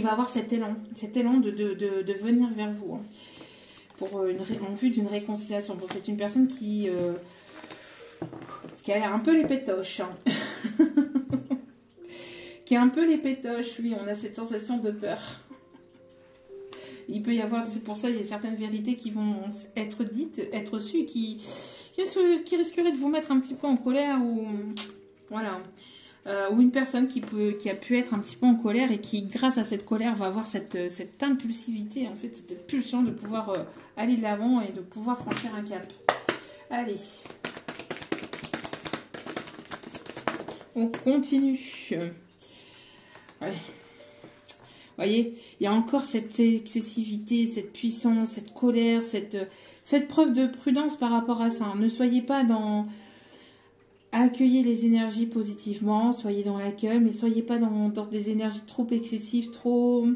va avoir cet élan de venir vers vous, hein, en vue d'une réconciliation. Bon, c'est une personne qui a un peu les pétoches, hein. Qui a un peu les pétoches, oui, on a cette sensation de peur. Il peut y avoir, c'est pour ça, il y a certaines vérités qui vont être dites, être sues, qui risqueraient de vous mettre un petit peu en colère, ou voilà, ou une personne qui a pu être un petit peu en colère et qui, grâce à cette colère, va avoir cette impulsivité, en fait, cette pulsion de pouvoir aller de l'avant et de pouvoir franchir un cap. Allez. On continue. Ouais. Vous voyez, il y a encore cette excessivité, cette puissance, cette colère, faites preuve de prudence par rapport à ça. Hein. Ne soyez pas dans... Accueillez les énergies positivement, soyez dans l'accueil, mais soyez pas dans des énergies trop excessives, trop...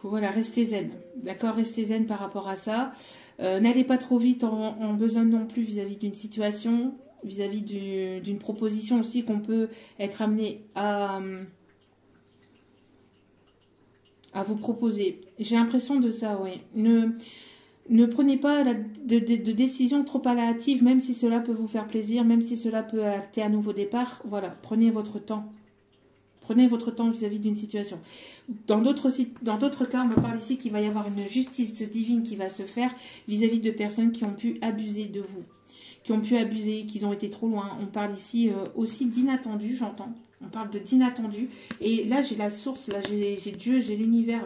Voilà, restez zen. D'accord, restez zen par rapport à ça. N'allez pas trop vite en besoin non plus vis-à-vis d'une situation, vis-à-vis d'une proposition aussi qu'on peut être amené à vous proposer. J'ai l'impression de ça, oui. Ne prenez pas de décision trop hâtives, même si cela peut vous faire plaisir, même si cela peut acter un nouveau départ. Voilà, prenez votre temps. Prenez votre temps vis-à-vis d'une situation. Dans d'autres cas, on me parle ici qu'il va y avoir une justice divine qui va se faire vis-à-vis de personnes qui ont pu abuser de vous, qui ont pu abuser, qui ont été trop loin. On parle ici aussi d'inattendu, j'entends. On parle d'inattendu. Et là, j'ai la source, là, j'ai Dieu, j'ai l'univers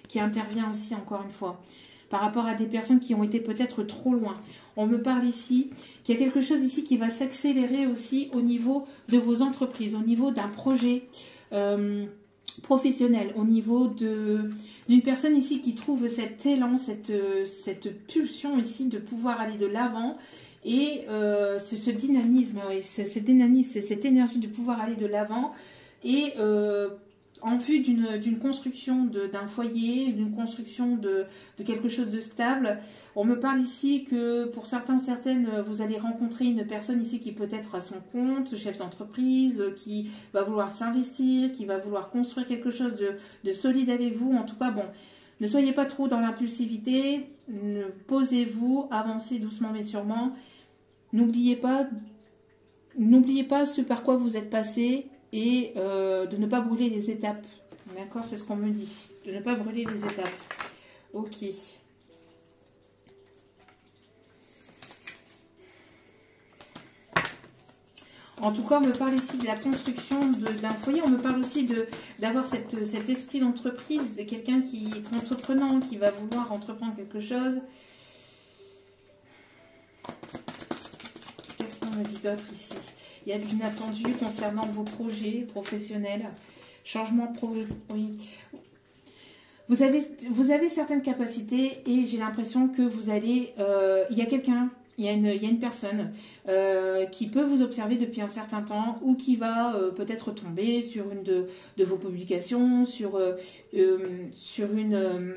qui intervient aussi, encore une fois, par rapport à des personnes qui ont été peut-être trop loin. On me parle ici qu'il y a quelque chose ici qui va s'accélérer aussi au niveau de vos entreprises, au niveau d'un projet professionnel, au niveau d'une personne ici qui trouve cet élan, cette pulsion ici de pouvoir aller de l'avant. Et ce dynamisme, cette énergie de pouvoir aller de l'avant et en vue d'une construction d'un foyer, d'une construction de quelque chose de stable. On me parle ici que pour certains, certaines, vous allez rencontrer une personne ici qui peut être à son compte, chef d'entreprise, qui va vouloir s'investir, qui va vouloir construire quelque chose de solide avec vous. En tout cas, bon, ne soyez pas trop dans l'impulsivité, posez-vous, avancez doucement mais sûrement. N'oubliez pas ce par quoi vous êtes passé et de ne pas brûler les étapes. D'accord, c'est ce qu'on me dit. De ne pas brûler les étapes. Ok. En tout cas, on me parle ici de la construction d'un foyer. On me parle aussi d'avoir cet esprit d'entreprise, de quelqu'un qui est entreprenant, qui va vouloir entreprendre quelque chose. On me dit d'autres ici. Il y a de l'inattendu concernant vos projets professionnels. Changement de projet. Oui. Vous avez certaines capacités et j'ai l'impression que vous allez... il y a quelqu'un, il y a une personne qui peut vous observer depuis un certain temps ou qui va peut-être tomber sur une de vos publications, sur une...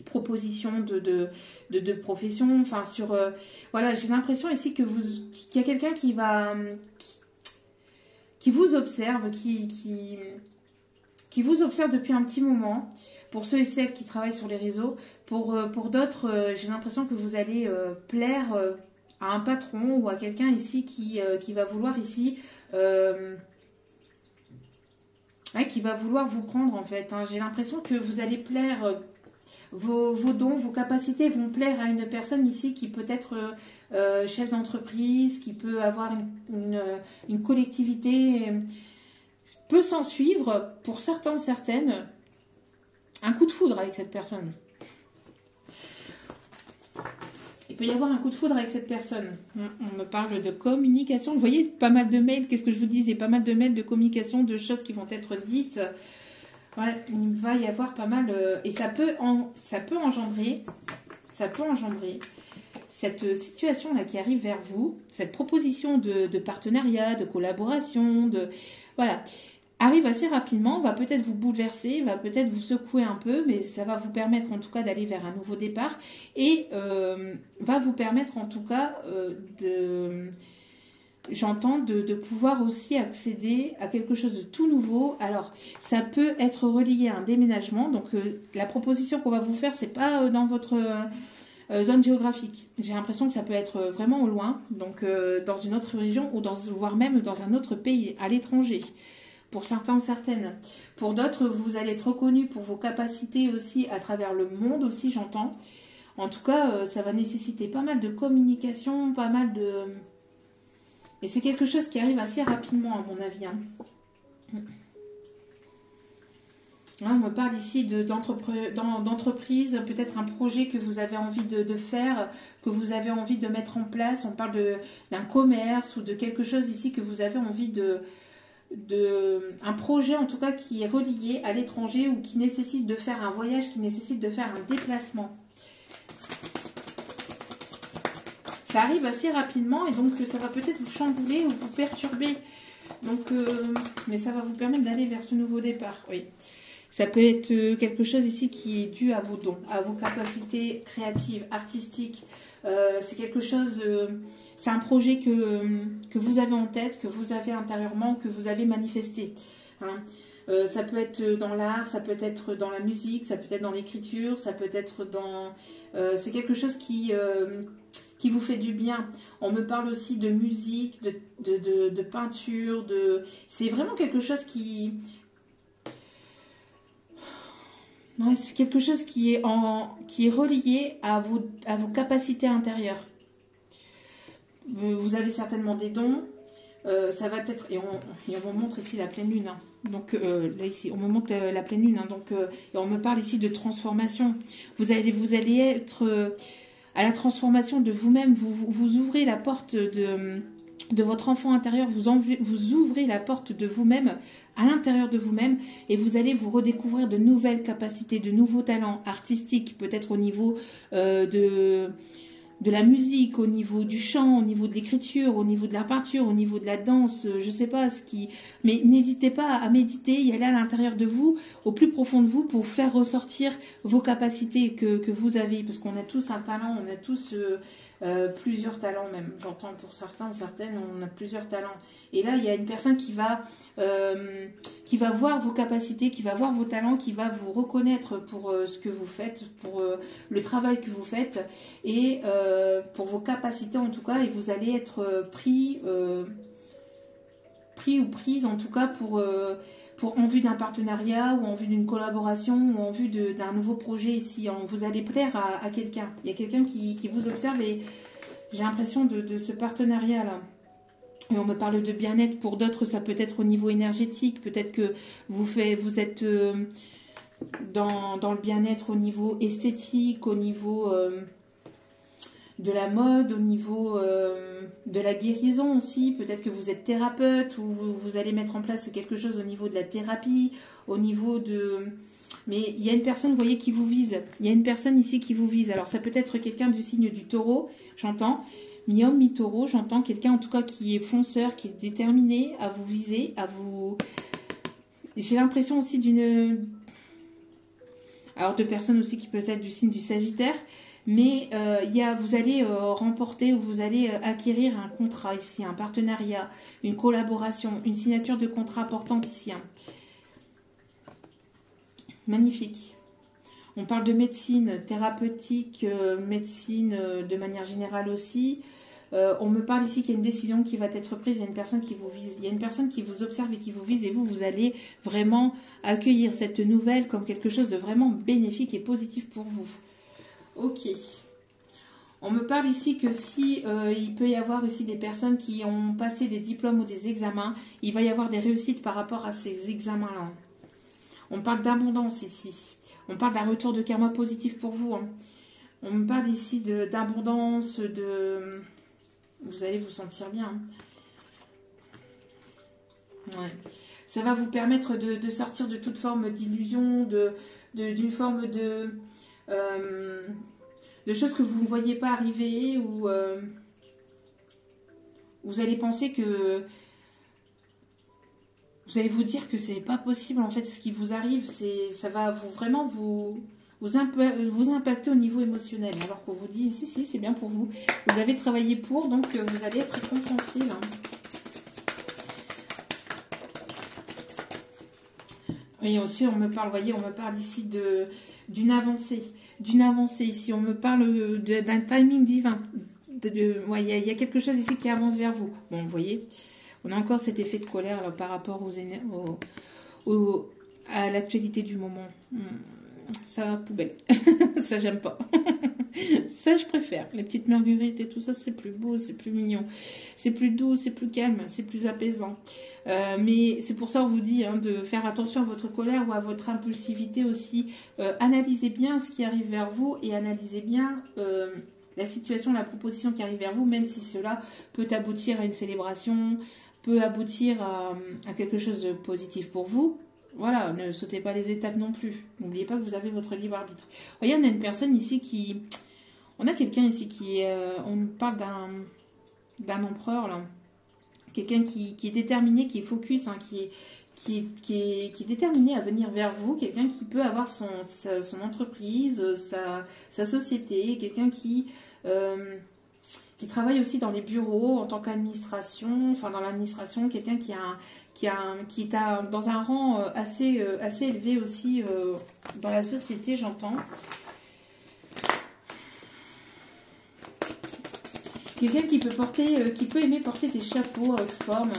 proposition de profession, enfin sur voilà, j'ai l'impression ici qu'il y a quelqu'un qui vous observe, qui vous observe depuis un petit moment. Pour ceux et celles qui travaillent sur les réseaux, pour d'autres, j'ai l'impression que vous allez plaire à un patron ou à quelqu'un ici qui va vouloir ici qui va vouloir vous prendre en fait, hein. J'ai l'impression que vous allez plaire. Vos dons, vos capacités vont plaire à une personne ici qui peut être chef d'entreprise, qui peut avoir une collectivité, peut s'en suivre, pour certains, certaines, un coup de foudre avec cette personne. Il peut y avoir un coup de foudre avec cette personne. On me parle de communication. Vous voyez, pas mal de mails, qu'est-ce que je vous disais, pas mal de mails de communication, de choses qui vont être dites. Ouais, il va y avoir pas mal et ça peut engendrer cette situation là qui arrive vers vous, cette proposition de partenariat, de collaboration, voilà, arrive assez rapidement, va peut-être vous bouleverser, va peut-être vous secouer un peu, mais ça va vous permettre en tout cas d'aller vers un nouveau départ et va vous permettre en tout cas j'entends de pouvoir aussi accéder à quelque chose de tout nouveau. Alors, ça peut être relié à un déménagement. Donc, la proposition qu'on va vous faire, c'est pas dans votre zone géographique. J'ai l'impression que ça peut être vraiment au loin, donc dans une autre région ou voire même dans un autre pays, à l'étranger. Pour certains, certaines. Pour d'autres, vous allez être reconnus pour vos capacités aussi à travers le monde aussi, j'entends. En tout cas, ça va nécessiter pas mal de communication, pas mal de... Et c'est quelque chose qui arrive assez rapidement, à mon avis. On me parle ici d'entreprise, peut-être un projet que vous avez envie de faire, que vous avez envie de mettre en place. On parle d'un commerce ou de quelque chose ici que vous avez envie un projet en tout cas qui est relié à l'étranger ou qui nécessite de faire un voyage, qui nécessite de faire un déplacement. Ça arrive assez rapidement et donc ça va peut-être vous chambouler ou vous perturber. Donc, mais ça va vous permettre d'aller vers ce nouveau départ. Oui. Ça peut être quelque chose ici qui est dû à vos dons, à vos capacités créatives, artistiques. C'est quelque chose, c'est un projet que vous avez en tête, que vous avez intérieurement, que vous avez manifesté. Hein. Ça peut être dans l'art, ça peut être dans la musique, ça peut être dans l'écriture, ça peut être dans... c'est quelque chose qui vous fait du bien. On me parle aussi de musique, de peinture, c'est vraiment quelque chose qui... Ouais, c'est quelque chose qui est relié à vos capacités intérieures. vous avez certainement des dons. Ça va être, et on me montre ici la pleine lune. Hein. Donc là ici, on me montre la pleine lune. Hein. Donc, et on me parle ici de transformation. Vous allez être à la transformation de vous-même. Vous ouvrez la porte de votre enfant intérieur. Vous ouvrez la porte de vous-même à l'intérieur de vous-même et vous allez vous redécouvrir de nouvelles capacités, de nouveaux talents artistiques, peut-être au niveau de la musique, au niveau du chant, au niveau de l'écriture, au niveau de la peinture, au niveau de la danse, je sais pas ce qui... Mais n'hésitez pas à méditer, y aller à l'intérieur de vous, au plus profond de vous, pour faire ressortir vos capacités que vous avez. Parce qu'on a tous un talent, on a tous plusieurs talents même. J'entends pour certains ou certaines, on a plusieurs talents. Et là, il y a une personne qui va voir vos capacités, qui va voir vos talents, qui va vous reconnaître pour ce que vous faites, pour le travail que vous faites et pour vos capacités en tout cas. Et vous allez être pris ou prise en tout cas pour en vue d'un partenariat ou en vue d'une collaboration ou en vue d'un nouveau projet ici. Vous allez plaire à quelqu'un. Il y a quelqu'un qui vous observe et j'ai l'impression de ce partenariat-là. Et on me parle de bien-être. Pour d'autres, ça peut être au niveau énergétique. Peut-être que vous êtes dans le bien-être au niveau esthétique, au niveau de la mode, au niveau de la guérison aussi. Peut-être que vous êtes thérapeute ou vous allez mettre en place quelque chose au niveau de la thérapie, au niveau de... Mais il y a une personne, vous voyez, qui vous vise. Il y a une personne ici qui vous vise. Alors, ça peut être quelqu'un du signe du taureau, j'entends. Mi-homme, mi-taureau, j'entends quelqu'un en tout cas qui est fonceur, qui est déterminé à vous viser, à vous... J'ai l'impression aussi d'une... Alors, de personnes aussi qui peuvent être du signe du Sagittaire. Mais vous allez remporter ou vous allez acquérir un contrat ici, un partenariat, une collaboration, une signature de contrat importante ici. Hein. Magnifique. On parle de médecine thérapeutique, médecine de manière générale aussi. On me parle ici qu'il y a une décision qui va être prise, il y a une personne qui vous vise, il y a une personne qui vous observe et qui vous vise et vous allez vraiment accueillir cette nouvelle comme quelque chose de vraiment bénéfique et positif pour vous. Ok. On me parle ici que si il peut y avoir aussi des personnes qui ont passé des diplômes ou des examens, il va y avoir des réussites par rapport à ces examens-là. On parle d'abondance ici. On parle d'un retour de karma positif pour vous. Hein. On me parle ici d'abondance, Vous allez vous sentir bien. Hein. Ouais. Ça va vous permettre de sortir de toute forme d'illusion, d'une forme de choses que vous ne voyez pas arriver ou vous allez penser que vous allez vous dire que c'est pas possible en fait ce qui vous arrive, ça va vraiment vous impacter au niveau émotionnel alors qu'on vous dit si c'est bien pour vous, vous avez travaillé pour, donc vous allez être récompensé là. Oui, aussi on me parle, voyez, on me parle ici d'une avancée ici. On me parle d'un timing divin. Ouais, il y a quelque chose ici qui avance vers vous. Bon, vous voyez, on a encore cet effet de colère là, par rapport à l'actualité du moment. Ça, poubelle. Ça, j'aime pas. Ça, je préfère. Les petites marguerites et tout ça, c'est plus beau, c'est plus mignon. C'est plus doux, c'est plus calme, c'est plus apaisant. Mais c'est pour ça qu'on vous dit hein, de faire attention à votre colère ou à votre impulsivité aussi. Analysez bien ce qui arrive vers vous et analysez bien la situation, la proposition qui arrive vers vous, même si cela peut aboutir à une célébration, peut aboutir à quelque chose de positif pour vous. Voilà, ne sautez pas les étapes non plus. N'oubliez pas que vous avez votre libre arbitre. Voyez, on a une personne ici qui... On a quelqu'un ici qui... on parle d'un empereur, là. Quelqu'un qui est déterminé, qui est focus, hein, qui est déterminé à venir vers vous. Quelqu'un qui peut avoir son entreprise, sa société. Quelqu'un qui travaille aussi dans les bureaux en tant qu'administration, enfin dans l'administration, quelqu'un qui est dans un rang assez élevé aussi dans la société, j'entends. Quelqu'un qui peut aimer porter des chapeaux à haute forme.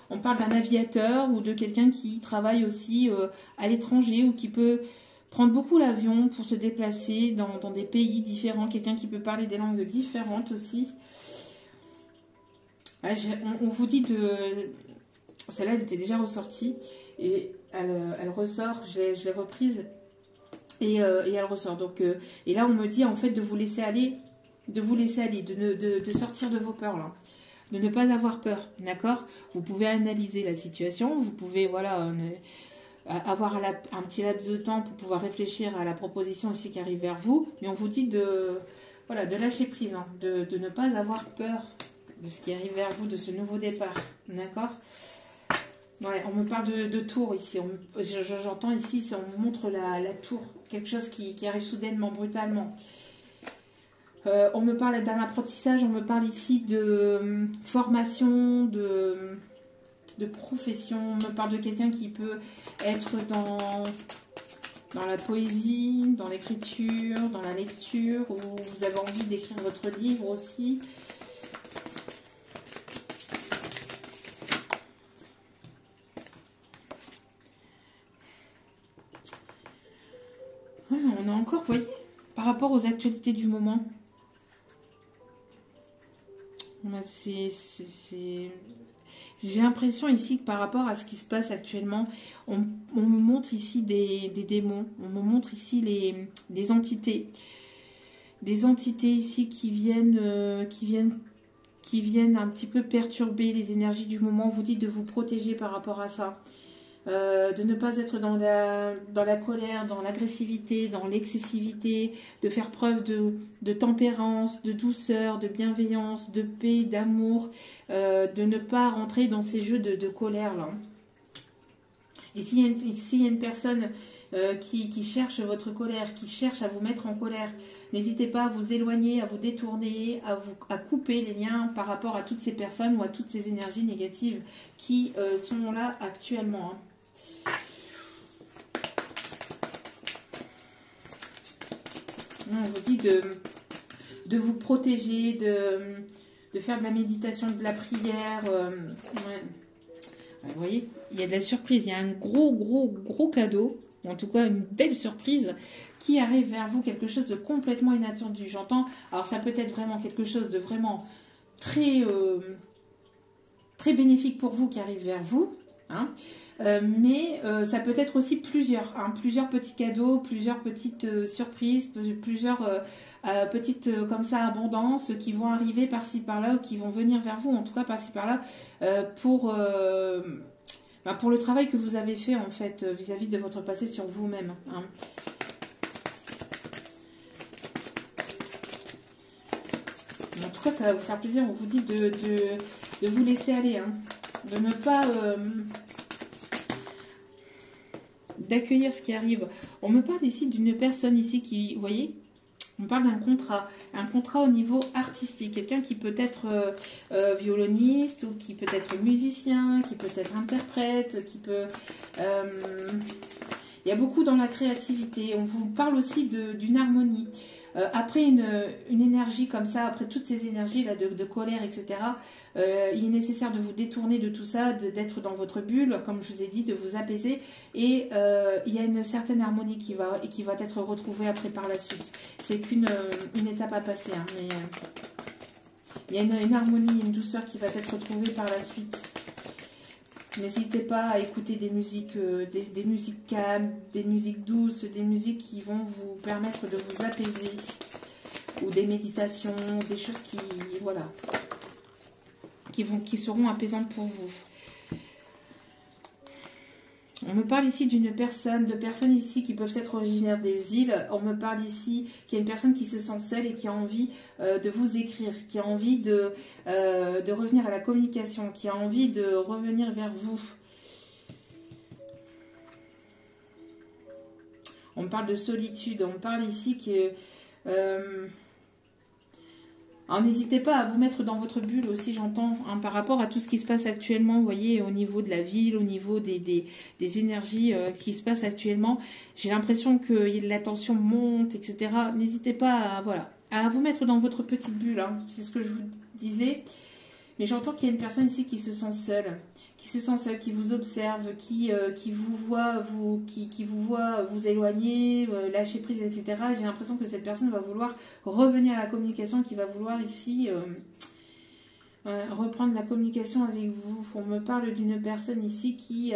On parle d'un aviateur ou de quelqu'un qui travaille aussi à l'étranger ou qui peut prendre beaucoup l'avion pour se déplacer dans des pays différents. Quelqu'un qui peut parler des langues différentes aussi. On vous dit de... Celle-là, elle était déjà ressortie. Et elle ressort. Je l'ai reprise. Et elle ressort. Donc, et là, on me dit, en fait, de vous laisser aller. De vous laisser aller. De sortir de vos peurs, là. De ne pas avoir peur. D'accord? Vous pouvez analyser la situation. Vous pouvez, voilà... avoir un petit laps de temps pour pouvoir réfléchir à la proposition aussi qui arrive vers vous. Mais on vous dit de lâcher prise. Hein, de ne pas avoir peur de ce qui arrive vers vous, de ce nouveau départ. D'accord? Ouais, on me parle de tour ici. J'entends ici, on me montre la tour. Quelque chose qui arrive soudainement, brutalement. On me parle d'un apprentissage. On me parle ici de formation, de profession. On me parle de quelqu'un qui peut être dans la poésie, dans l'écriture, dans la lecture, ou vous avez envie d'écrire votre livre aussi. On a encore, vous voyez, par rapport aux actualités du moment, j'ai l'impression ici que par rapport à ce qui se passe actuellement, on me montre ici des démons, on me montre ici des entités. Des entités ici qui viennent un petit peu perturber les énergies du moment. On vous dit de vous protéger par rapport à ça. De ne pas être dans la colère, dans l'agressivité, dans l'excessivité, de faire preuve de tempérance, de douceur, de bienveillance, de paix, d'amour, de ne pas rentrer dans ces jeux de colère là. Et s'il y a une personne qui cherche votre colère, qui cherche à vous mettre en colère, n'hésitez pas à vous éloigner, à vous détourner, à couper les liens par rapport à toutes ces personnes ou à toutes ces énergies négatives qui sont là actuellement. Hein. On vous dit de vous protéger, de faire de la méditation, de la prière. Ouais. Vous voyez, il y a de la surprise. Il y a un gros cadeau, en tout cas une belle surprise qui arrive vers vous, quelque chose de complètement inattendu. J'entends, alors ça peut être vraiment quelque chose de vraiment très bénéfique pour vous qui arrive vers vous. Hein. Mais ça peut être aussi plusieurs petits cadeaux, plusieurs petites surprises, plusieurs petites comme ça abondances qui vont arriver par-ci par-là ou qui vont venir vers vous, en tout cas par-ci par-là, pour le travail que vous avez fait en fait vis-à-vis de votre passé sur vous-même. Hein. En tout cas, ça va vous faire plaisir. On vous dit de vous laisser aller, hein. De ne pas d'accueillir ce qui arrive. On me parle ici d'une personne ici qui, vous voyez, on parle un contrat au niveau artistique, quelqu'un qui peut être violoniste ou qui peut être musicien, qui peut être interprète, qui peut... il y a beaucoup dans la créativité. On vous parle aussi d'une harmonie. Après une énergie comme ça, après toutes ces énergies là de colère, etc., il est nécessaire de vous détourner de tout ça, d'être dans votre bulle, comme je vous ai dit, de vous apaiser. Et il y a une certaine harmonie qui va être retrouvée après par la suite. C'est qu'une étape à passer. Hein, mais il y a une harmonie, une douceur qui va être retrouvée par la suite. N'hésitez pas à écouter des musiques calmes, des musiques douces, des musiques qui vont vous permettre de vous apaiser. Ou des méditations, des choses qui, voilà, qui seront apaisantes pour vous. On me parle ici de personnes ici qui peuvent être originaires des îles. On me parle ici qu'il y a une personne qui se sent seule et qui a envie de vous écrire, qui a envie de revenir à la communication, qui a envie de revenir vers vous. On me parle de solitude. On me parle ici que... alors n'hésitez pas à vous mettre dans votre bulle aussi, j'entends, hein, par rapport à tout ce qui se passe actuellement, vous voyez, au niveau de la ville, au niveau des énergies qui se passent actuellement. J'ai l'impression que la tension monte, etc. N'hésitez pas à vous mettre dans votre petite bulle, hein, c'est ce que je vous disais. Mais j'entends qu'il y a une personne ici qui se sent seule, qui vous observe, qui vous voit vous éloigner, lâcher prise, etc. J'ai l'impression que cette personne va vouloir revenir à la communication, qui va vouloir ici reprendre la communication avec vous. On me parle d'une personne ici qui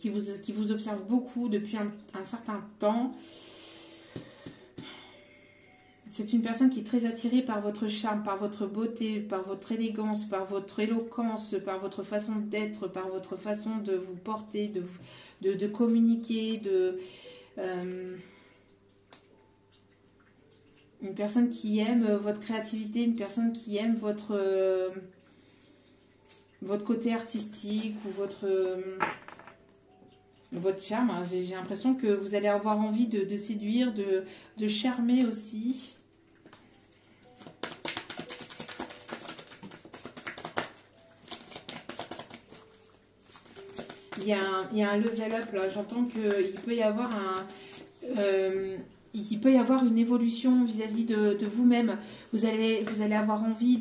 vous observe beaucoup depuis un certain temps. C'est une personne qui est très attirée par votre charme, par votre beauté, par votre élégance, par votre éloquence, par votre façon d'être, par votre façon de vous porter, de communiquer, une personne qui aime votre créativité, une personne qui aime votre côté artistique ou votre charme. J'ai l'impression que vous allez avoir envie de séduire, de charmer aussi. Il y a un level up là. J'entends qu'il peut y avoir une évolution vis-à-vis de vous-même. Vous allez avoir envie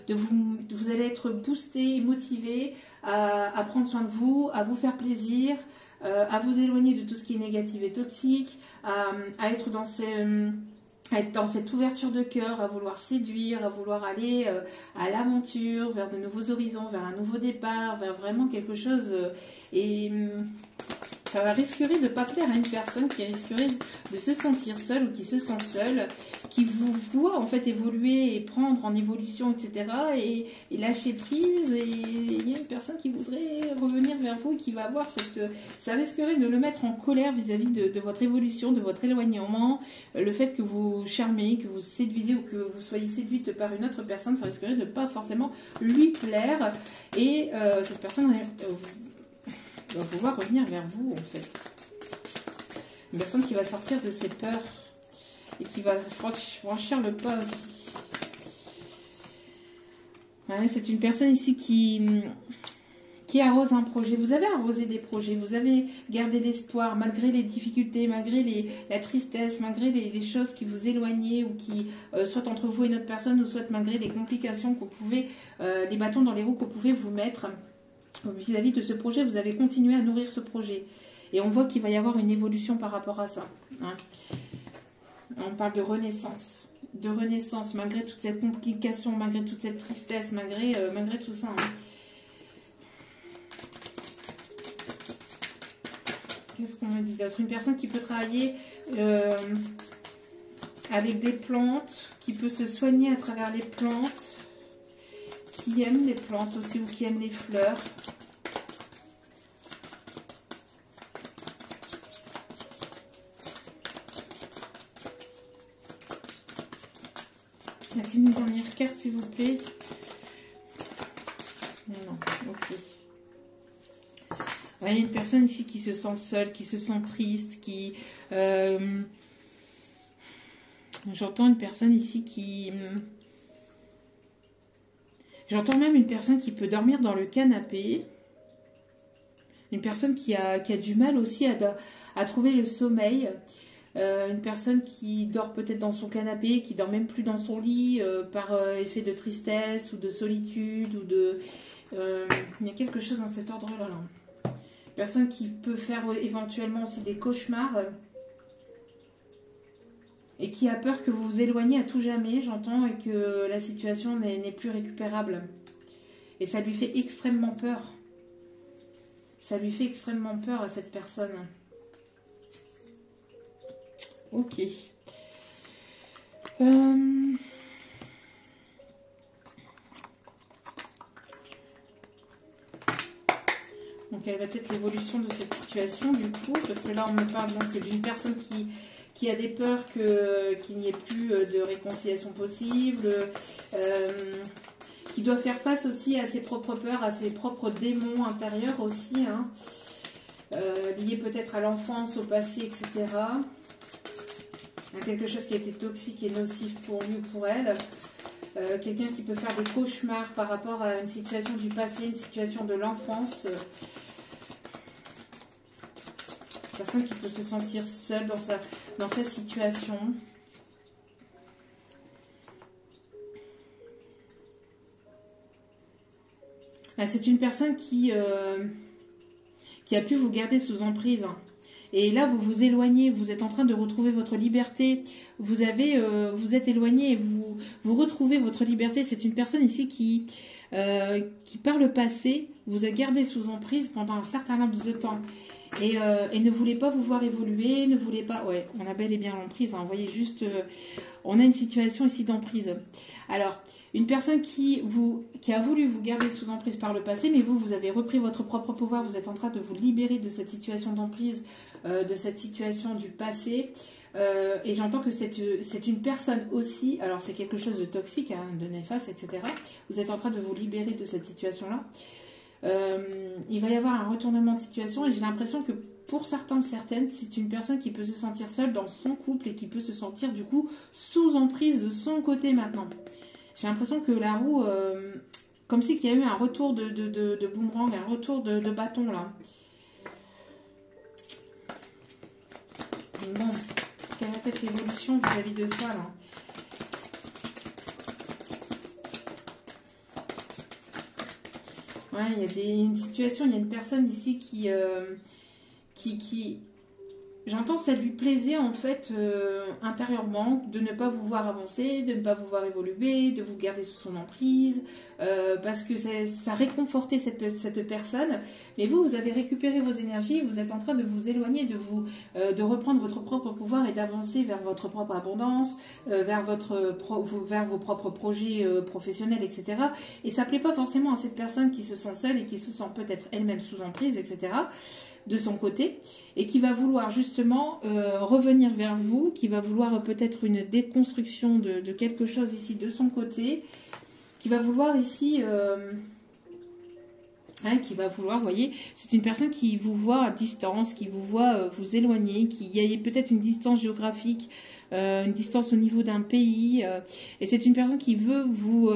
vous allez être boosté et motivé à prendre soin de vous, à vous faire plaisir, à vous éloigner de tout ce qui est négatif et toxique, à être dans cette ouverture de cœur, à vouloir séduire, à vouloir aller à l'aventure, vers de nouveaux horizons, vers un nouveau départ, vers vraiment quelque chose. Ça risquerait de ne pas plaire à une personne qui risquerait de se sentir seule ou qui se sent seule, qui vous voit en fait évoluer et prendre en évolution, etc. et lâcher prise. Et il y a une personne qui voudrait revenir vers vous et qui va avoir ça risquerait de le mettre en colère vis-à-vis de votre évolution, de votre éloignement. Le fait que vous charmez, que vous séduisez ou que vous soyez séduite par une autre personne, ça risquerait de ne pas forcément lui plaire. Et cette personne va pouvoir revenir vers vous, en fait. Une personne qui va sortir de ses peurs et qui va franchir le pas aussi. Ouais, c'est une personne ici qui arrose un projet. Vous avez arrosé des projets, vous avez gardé l'espoir malgré les difficultés, malgré la tristesse, malgré les choses qui vous éloignaient ou qui, soit entre vous et une autre personne, ou soit malgré des complications qu'on pouvait, des bâtons dans les roues qu'on pouvait vous mettre. Vis-à-vis de ce projet, vous avez continué à nourrir ce projet. Et on voit qu'il va y avoir une évolution par rapport à ça. Hein. On parle de renaissance. De renaissance, malgré toutes ces complications, malgré toute cette tristesse, malgré tout ça. Hein. Qu'est-ce qu'on me dit d'autre? Une personne qui peut travailler avec des plantes, qui peut se soigner à travers les plantes, qui aime les plantes aussi ou qui aime les fleurs. Y a-t-il une dernière carte, s'il vous plaît? Non, ok. Il y a une personne ici qui se sent seule, qui se sent triste, qui... J'entends une personne ici qui... J'entends même une personne qui peut dormir dans le canapé. Une personne qui a du mal aussi à trouver le sommeil. Une personne qui dort peut-être dans son canapé, qui dort même plus dans son lit par effet de tristesse ou de solitude. Il y a quelque chose dans cet ordre-là. Une personne qui peut faire éventuellement aussi des cauchemars. Et qui a peur que vous vous éloigniez à tout jamais, j'entends, et que la situation n'est plus récupérable. Et ça lui fait extrêmement peur. Ça lui fait extrêmement peur à cette personne. Ok. Donc, quelle va être l'évolution de cette situation, du coup? Parce que là, on me parle donc d'une personne qui a des peurs qu'il n'y ait plus de réconciliation possible, qui doit faire face aussi à ses propres peurs, à ses propres démons intérieurs aussi, hein, liés peut-être à l'enfance, au passé, etc. Quelque chose qui a été toxique et nocif pour lui ou pour elle. Quelqu'un qui peut faire des cauchemars par rapport à une situation du passé, une situation de l'enfance. Personne qui peut se sentir seule dans sa situation. C'est une personne qui a pu vous garder sous emprise, hein, Et là, vous vous éloignez, vous êtes en train de retrouver votre liberté. Vous êtes éloigné, vous retrouvez votre liberté. C'est une personne ici qui par le passé, vous a gardé sous emprise pendant un certain laps de temps. Et ne voulait pas vous voir évoluer, ne voulait pas... Ouais, on a bel et bien l'emprise, hein, vous voyez juste... on a une situation ici d'emprise. Alors, une personne qui a voulu vous garder sous emprise par le passé, mais vous avez repris votre propre pouvoir, vous êtes en train de vous libérer de cette situation d'emprise, de cette situation du passé. Et j'entends que c'est une personne aussi, alors c'est quelque chose de toxique, hein, de néfaste, etc. Vous êtes en train de vous libérer de cette situation-là. Il va y avoir un retournement de situation et j'ai l'impression que pour certains ou certaines, c'est une personne qui peut se sentir seule dans son couple et qui peut se sentir du coup sous emprise de son côté maintenant. J'ai l'impression que la roue, comme si qu'il y a eu un retour de boomerang, un retour de bâton là. Bon, quelle va être l'évolution vis-à-vis de ça là? Ouais, il y a une situation, il y a une personne ici qui j'entends, ça lui plaisait en fait intérieurement de ne pas vous voir avancer, de ne pas vous voir évoluer, de vous garder sous son emprise, parce que ça réconfortait cette personne. Mais vous avez récupéré vos énergies, vous êtes en train de vous éloigner, de reprendre votre propre pouvoir et d'avancer vers votre propre abondance, vers vos propres projets professionnels, etc. Et ça ne plaît pas forcément à cette personne qui se sent seule et qui se sent peut-être elle-même sous emprise, etc. de son côté, et qui va vouloir justement revenir vers vous, qui va vouloir peut-être une déconstruction de quelque chose ici de son côté, qui va vouloir ici, qui va vouloir, vous voyez, c'est une personne qui vous voit à distance, qui vous voit vous éloigner, il y a peut-être une distance géographique, une distance au niveau d'un pays, et c'est une personne qui veut vous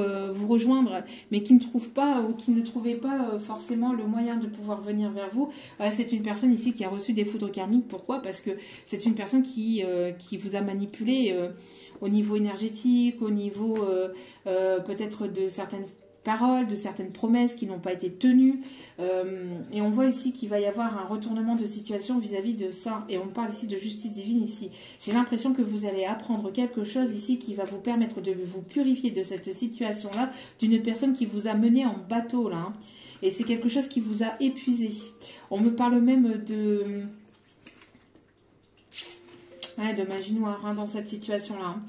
rejoindre, mais qui ne trouve pas ou qui ne trouvait pas forcément le moyen de pouvoir venir vers vous. C'est une personne ici qui a reçu des foudres karmiques. Pourquoi? Parce que c'est une personne qui vous a manipulé au niveau énergétique, au niveau peut-être de certaines paroles, de certaines promesses qui n'ont pas été tenues. Et on voit ici qu'il va y avoir un retournement de situation vis-à-vis de ça. Et on parle ici de justice divine ici. J'ai l'impression que vous allez apprendre quelque chose ici qui va vous permettre de vous purifier de cette situation-là, d'une personne qui vous a mené en bateau, là. Hein. Et c'est quelque chose qui vous a épuisé. On me parle même de magie noire, hein, dans cette situation-là. Hein.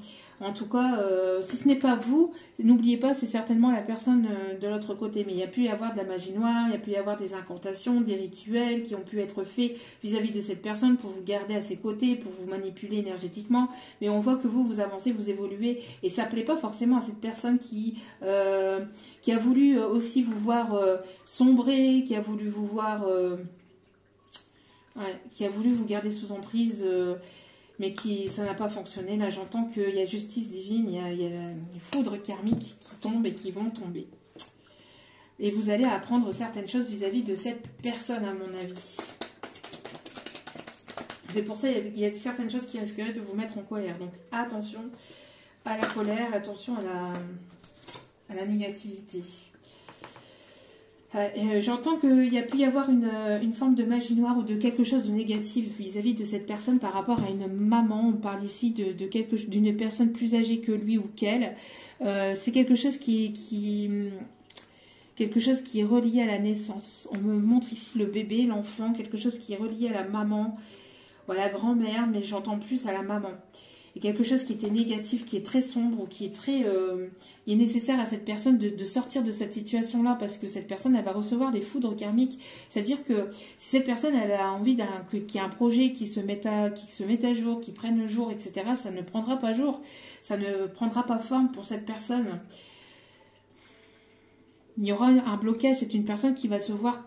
En tout cas, si ce n'est pas vous, n'oubliez pas, c'est certainement la personne de l'autre côté. Mais il y a pu y avoir de la magie noire, il y a pu y avoir des incantations, des rituels qui ont pu être faits vis-à-vis de cette personne pour vous garder à ses côtés, pour vous manipuler énergétiquement. Mais on voit que vous avancez, vous évoluez. Et ça ne plaît pas forcément à cette personne qui a voulu aussi vous voir sombrer, qui a voulu vous voir... qui a voulu vous garder sous emprise... mais ça n'a pas fonctionné. Là, j'entends qu'il y a justice divine, il y a des foudres karmiques qui tombent et qui vont tomber. Et vous allez apprendre certaines choses vis-à-vis de cette personne, à mon avis. C'est pour ça qu'il y a certaines choses qui risqueraient de vous mettre en colère. Donc, attention à la colère, attention à la négativité. J'entends qu'il y a pu y avoir une forme de magie noire ou de quelque chose de négatif vis-à-vis de cette personne par rapport à une maman. On parle ici d'une personne plus âgée que lui ou qu'elle. C'est quelque chose qui est relié à la naissance. On me montre ici le bébé, l'enfant, quelque chose qui est relié à la maman ou à la grand-mère, mais j'entends plus à la maman. Et quelque chose qui était négatif, qui est très sombre, ou qui est très... il est nécessaire à cette personne de sortir de cette situation-là, parce que cette personne, elle va recevoir des foudres karmiques. C'est-à-dire que si cette personne, elle a envie qu'il y ait un projet qui se mette à jour, qui prenne jour, etc., ça ne prendra pas jour. Ça ne prendra pas forme pour cette personne. Il y aura un blocage. C'est une personne qui va voir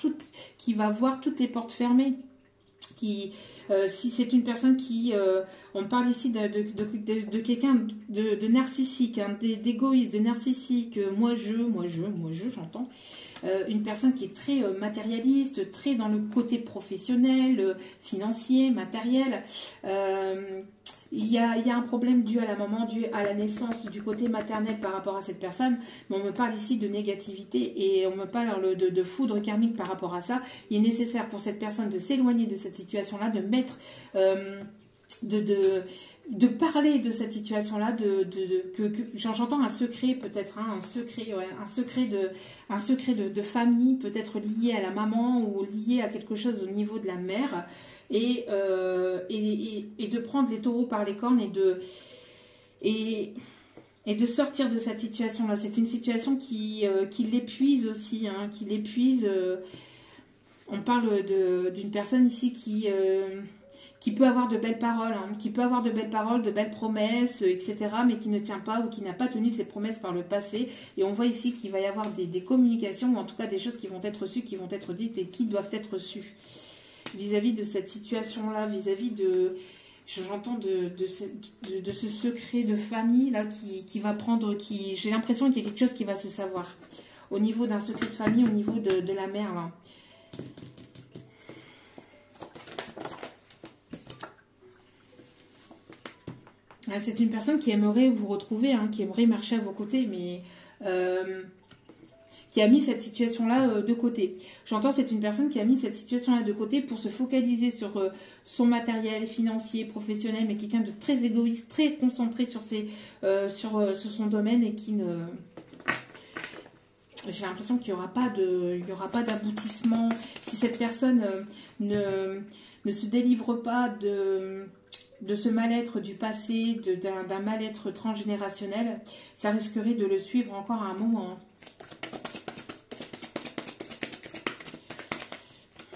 toutes les portes fermées. Si c'est une personne qui... on parle ici de quelqu'un de narcissique, hein, d'égoïste, de narcissique, moi je, j'entends. une personne qui est très matérialiste, très dans le côté professionnel, financier, matériel. Il y a un problème dû à la maman, dû à la naissance, du côté maternel par rapport à cette personne. Mais on me parle ici de négativité et on me parle de foudre karmique par rapport à ça. Il est nécessaire pour cette personne de s'éloigner de cette situation-là, de mettre... de parler de cette situation-là, que j'entends un secret peut-être, hein, un secret de famille, peut-être lié à la maman ou lié à quelque chose au niveau de la mère, et de prendre les taureaux par les cornes et de sortir de cette situation-là. C'est une situation qui l'épuise aussi, hein, qui l'épuise. On parle d'une personne ici qui peut avoir de belles paroles, hein, qui peut avoir de belles paroles, de belles promesses, etc., mais qui ne tient pas ou qui n'a pas tenu ses promesses par le passé. Et on voit ici qu'il va y avoir des communications, ou en tout cas des choses qui vont être reçues, qui vont être dites et qui doivent être reçues. Vis-à-vis de cette situation-là, vis-à-vis de... J'entends de ce secret de famille là qui va prendre... J'ai l'impression qu'il y a quelque chose qui va se savoir. Au niveau d'un secret de famille, au niveau de la mère, là. C'est une personne qui aimerait vous retrouver, hein, qui aimerait marcher à vos côtés, mais qui a mis cette situation-là de côté. J'entends, c'est une personne qui a mis cette situation-là de côté pour se focaliser sur son matériel financier, professionnel, mais quelqu'un de très égoïste, très concentré sur son domaine et qui ne... J'ai l'impression qu'il n'y aura pas d'aboutissement. Si cette personne ne se délivre pas de ce mal-être du passé, d'un mal-être transgénérationnel, ça risquerait de le suivre encore à un moment.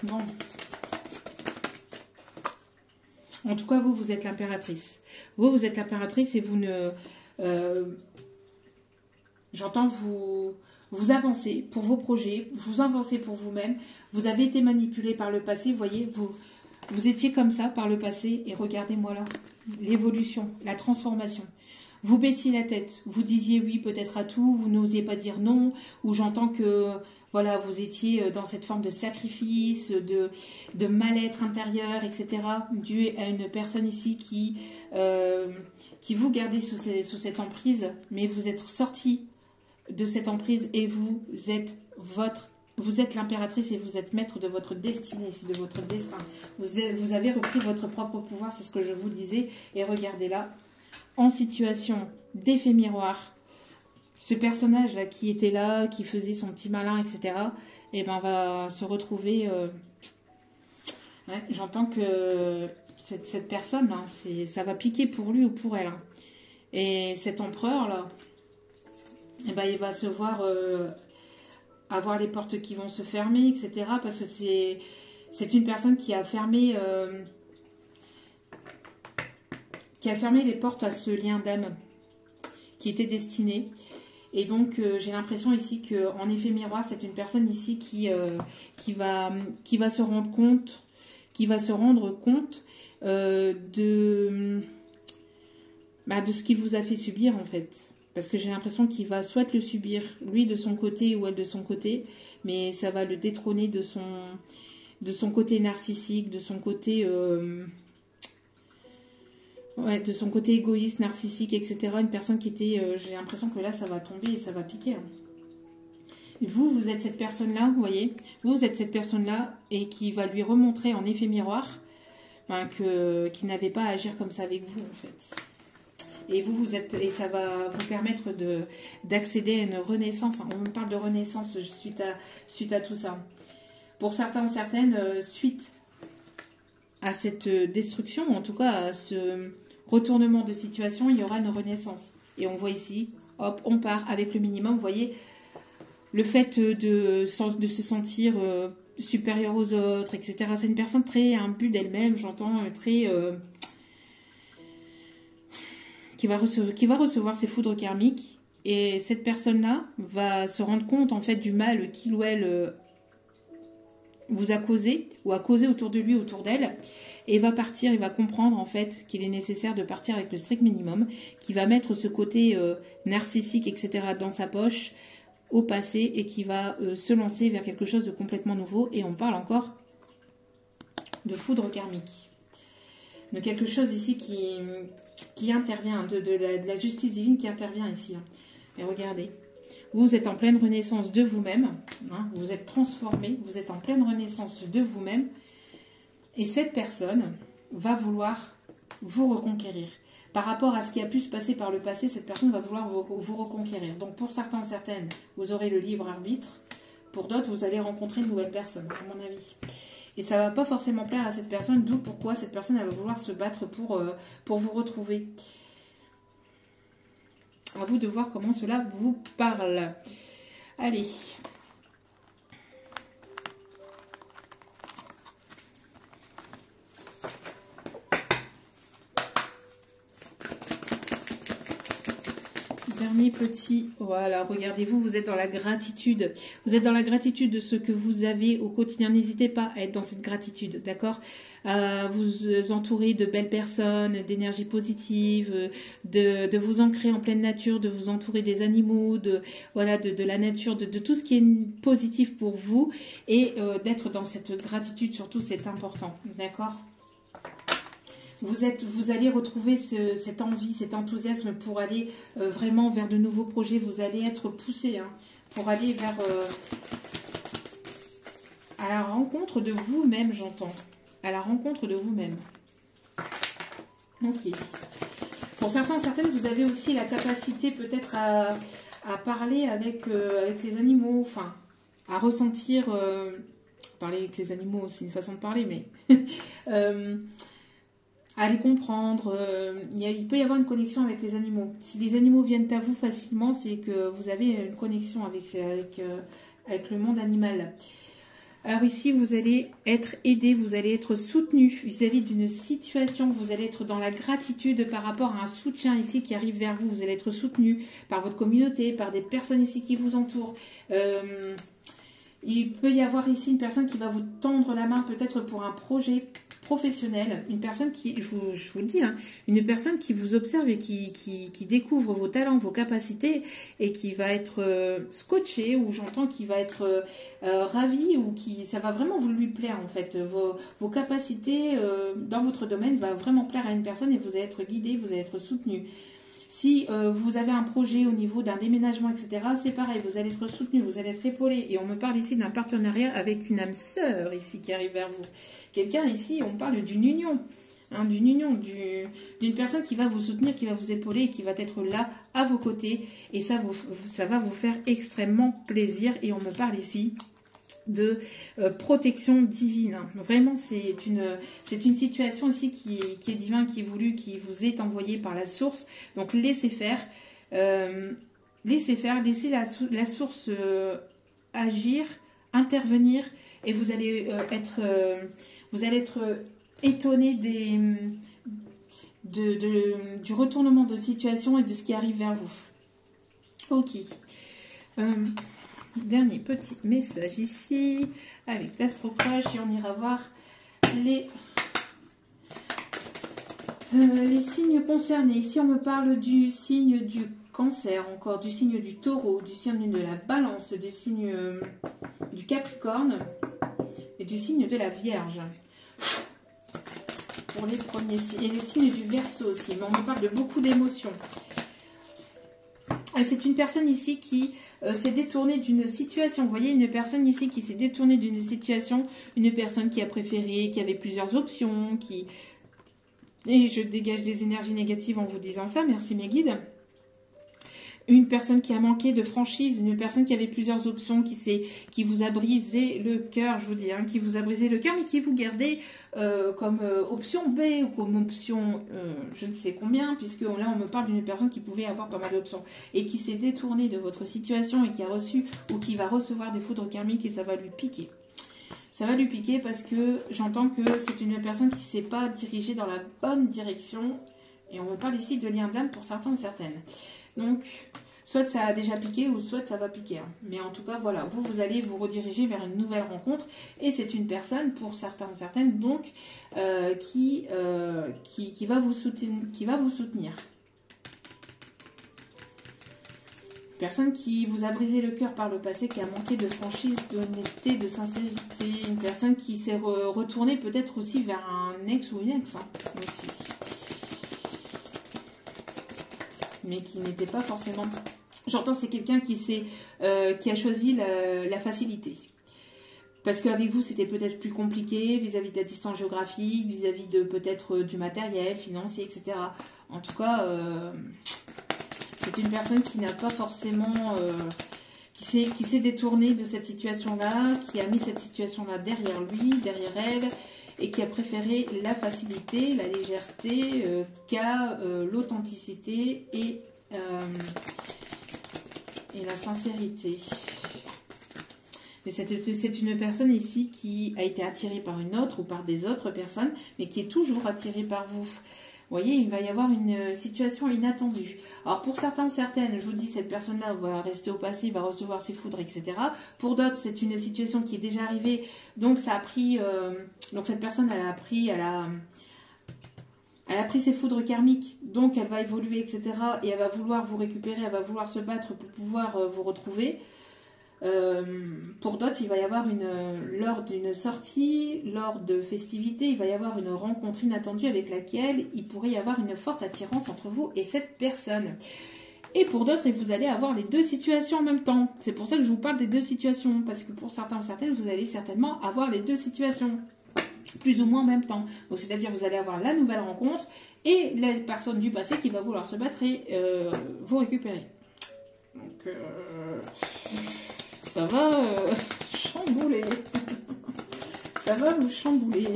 Bon. En tout cas, vous êtes l'impératrice. Vous êtes l'impératrice et vous ne... J'entends vous avancez pour vos projets, vous avancez pour vous-même. Vous avez été manipulé par le passé, vous voyez, vous étiez comme ça par le passé et regardez-moi là, l'évolution, la transformation. Vous baissiez la tête, vous disiez oui peut-être à tout, vous n'osiez pas dire non, ou j'entends que voilà, vous étiez dans cette forme de sacrifice, de mal-être intérieur, etc. dû à une personne ici qui vous gardait sous cette emprise, mais vous êtes sorti de cette emprise et vous êtes l'impératrice et vous êtes maître de votre destinée, c'est de votre destin. Vous avez repris votre propre pouvoir, c'est ce que je vous disais. Et regardez là, en situation d'effet miroir, ce personnage-là qui était là, qui faisait son petit malin, etc., et ben va se retrouver... Ouais, j'entends que cette personne-là, ça va piquer pour lui ou pour elle. Hein. Et cet empereur-là, et ben il va se voir... avoir les portes qui vont se fermer, etc. Parce que c'est une personne qui a fermé les portes à ce lien d'âme qui était destiné. Et donc j'ai l'impression ici qu'en effet miroir, c'est une personne ici qui va se rendre compte, de ce qu'il vous a fait subir en fait. Parce que j'ai l'impression qu'il va soit le subir, lui de son côté ou elle de son côté, mais ça va le détrôner de son côté narcissique, de son côté égoïste, narcissique, etc. Une personne qui était... j'ai l'impression que là, ça va tomber et ça va piquer. Hein. Vous êtes cette personne-là, vous voyez, vous êtes cette personne-là et qui va lui remontrer en effet miroir qu'il n'avait pas à agir comme ça avec vous, en fait. Et et ça va vous permettre d'accéder à une renaissance. On me parle de renaissance suite à tout ça. Pour certains ou certaines, suite à cette destruction, ou en tout cas à ce retournement de situation, il y aura une renaissance. Et on voit ici, hop, on part avec le minimum. Vous voyez, le fait de se sentir supérieur aux autres, etc. C'est une personne très imbue d'elle-même, j'entends, très... qui va recevoir ses foudres karmiques, et cette personne-là va se rendre compte en fait du mal qu'il ou elle vous a causé ou a causé autour de lui, autour d'elle, et va partir, il va comprendre en fait qu'il est nécessaire de partir avec le strict minimum, qui va mettre ce côté narcissique, etc. dans sa poche, au passé et qui va se lancer vers quelque chose de complètement nouveau. Et on parle encore de foudre karmique. De quelque chose ici qui intervient, de la justice divine qui intervient ici. Et regardez, vous êtes en pleine renaissance de vous-même, hein, vous êtes transformé, vous êtes en pleine renaissance de vous-même. Et cette personne va vouloir vous reconquérir. Par rapport à ce qui a pu se passer par le passé, cette personne va vouloir vous reconquérir. Donc pour certains, certaines, vous aurez le libre arbitre. Pour d'autres, vous allez rencontrer une nouvelle personne, à mon avis. Et ça ne va pas forcément plaire à cette personne, d'où pourquoi cette personne elle va vouloir se battre pour vous retrouver. À vous de voir comment cela vous parle. Allez. Dernier petit, voilà, regardez-vous, vous êtes dans la gratitude. Vous êtes dans la gratitude de ce que vous avez au quotidien. N'hésitez pas à être dans cette gratitude, d'accord? Vous entourer de belles personnes, d'énergie positive, de vous ancrer en pleine nature, de vous entourer des animaux, voilà, de la nature, de tout ce qui est positif pour vous. Et d'être dans cette gratitude, surtout, c'est important, d'accord? Vous allez retrouver cette envie, cet enthousiasme pour aller vraiment vers de nouveaux projets. Vous allez être poussé pour aller vers à la rencontre de vous-même, j'entends. À la rencontre de vous-même. Ok. Pour certains, certaines, vous avez aussi la capacité peut-être à parler avec les animaux, enfin, à ressentir... parler avec les animaux, c'est une façon de parler, mais... à les comprendre, il peut y avoir une connexion avec les animaux. Si les animaux viennent à vous facilement, c'est que vous avez une connexion avec le monde animal. Alors ici, vous allez être aidé, vous allez être soutenu vis-à-vis d'une situation, vous allez être dans la gratitude par rapport à un soutien ici qui arrive vers vous. Vous allez être soutenu par votre communauté, par des personnes ici qui vous entourent. Il peut y avoir ici une personne qui va vous tendre la main peut-être pour un projet professionnel, une personne qui, je vous le dis, une personne qui vous observe et qui découvre vos talents, vos capacités et qui va être scotché, ou j'entends qui va être ravi, ou ça va vraiment vous lui plaire en fait. Vos capacités dans votre domaine va vraiment plaire à une personne et vous allez être guidé, vous allez être soutenu. Si vous avez un projet au niveau d'un déménagement, etc., c'est pareil, vous allez être soutenu, vous allez être épaulé. Et on me parle ici d'un partenariat avec une âme sœur ici qui arrive vers vous. Quelqu'un ici, on parle d'une union, d'une personne qui va vous soutenir, qui va vous épauler et qui va être là à vos côtés. Et ça va vous faire extrêmement plaisir. Et on me parle ici de protection divine. Vraiment, c'est une situation ici qui est divine, qui est voulue, qui vous est envoyée par la source. Donc, laissez faire. Laissez faire, laissez la source agir, intervenir, et vous allez être étonné du retournement de situation et de ce qui arrive vers vous. Ok. Dernier petit message ici avec l'astrocroche et on ira voir les signes concernés. Ici, on me parle du signe du Cancer, encore du signe du Taureau, du signe de la Balance, du signe du Capricorne et du signe de la Vierge. Pour les premiers signes. Et le signe du Verseau aussi. Mais on me parle de beaucoup d'émotions. C'est une personne ici qui s'est détournée d'une situation. Vous voyez, une personne ici qui s'est détournée d'une situation. Une personne qui a préféré, qui avait plusieurs options, Et je dégage des énergies négatives en vous disant ça. Merci mes guides. Une personne qui a manqué de franchise, une personne qui avait plusieurs options, qui vous a brisé le cœur, je vous dis, qui vous a brisé le cœur, mais qui vous gardez comme option B ou comme option je ne sais combien, puisque là on me parle d'une personne qui pouvait avoir pas mal d'options et qui s'est détournée de votre situation et qui a reçu ou qui va recevoir des foudres karmiques et ça va lui piquer. Ça va lui piquer parce que j'entends que c'est une personne qui ne s'est pas dirigée dans la bonne direction et on me parle ici de lien d'âme pour certains et certaines. Donc, soit ça a déjà piqué ou soit ça va piquer. Mais en tout cas, voilà, vous allez vous rediriger vers une nouvelle rencontre. Et c'est une personne, pour certains ou certaines, donc, qui va vous soutenir. Une Personne qui vous a brisé le cœur par le passé, qui a manqué de franchise, d'honnêteté, de sincérité. Une personne qui s'est retournée peut-être aussi vers un ex ou une ex, hein, aussi. Mais qui n'était pas forcément... J'entends, c'est quelqu'un qui a choisi la facilité. Parce qu'avec vous, c'était peut-être plus compliqué vis-à-vis de la distance géographique, vis-à-vis de peut-être du matériel, financier, etc. En tout cas, c'est une personne qui n'a pas forcément... qui s'est détournée de cette situation-là, qui a mis cette situation-là derrière lui, derrière elle, et qui a préféré la facilité, la légèreté, qu'à l'authenticité et la sincérité. Mais c'est une personne ici qui a été attirée par une autre ou par des autres personnes, mais qui est toujours attirée par vous. Vous voyez, il va y avoir une situation inattendue. Alors pour certains, certaines, je vous dis, cette personne-là va rester au passé, va recevoir ses foudres, etc. Pour d'autres, c'est une situation qui est déjà arrivée, donc ça a pris... donc cette personne, elle a pris ses foudres karmiques, donc elle va évoluer, etc. Et elle va vouloir vous récupérer, elle va vouloir se battre pour pouvoir vous retrouver. Pour d'autres, il va y avoir lors d'une sortie, lors de festivités, il va y avoir une rencontre inattendue avec laquelle il pourrait y avoir une forte attirance entre vous et cette personne. Et pour d'autres, vous allez avoir les deux situations en même temps. C'est pour ça que je vous parle des deux situations, parce que pour certains ou certaines, vous allez certainement avoir les deux situations, plus ou moins en même temps. Donc c'est-à-dire vous allez avoir la nouvelle rencontre et la personne du passé qui va vouloir se battre et vous récupérer. Donc... ça va chambouler. Ça va vous chambouler.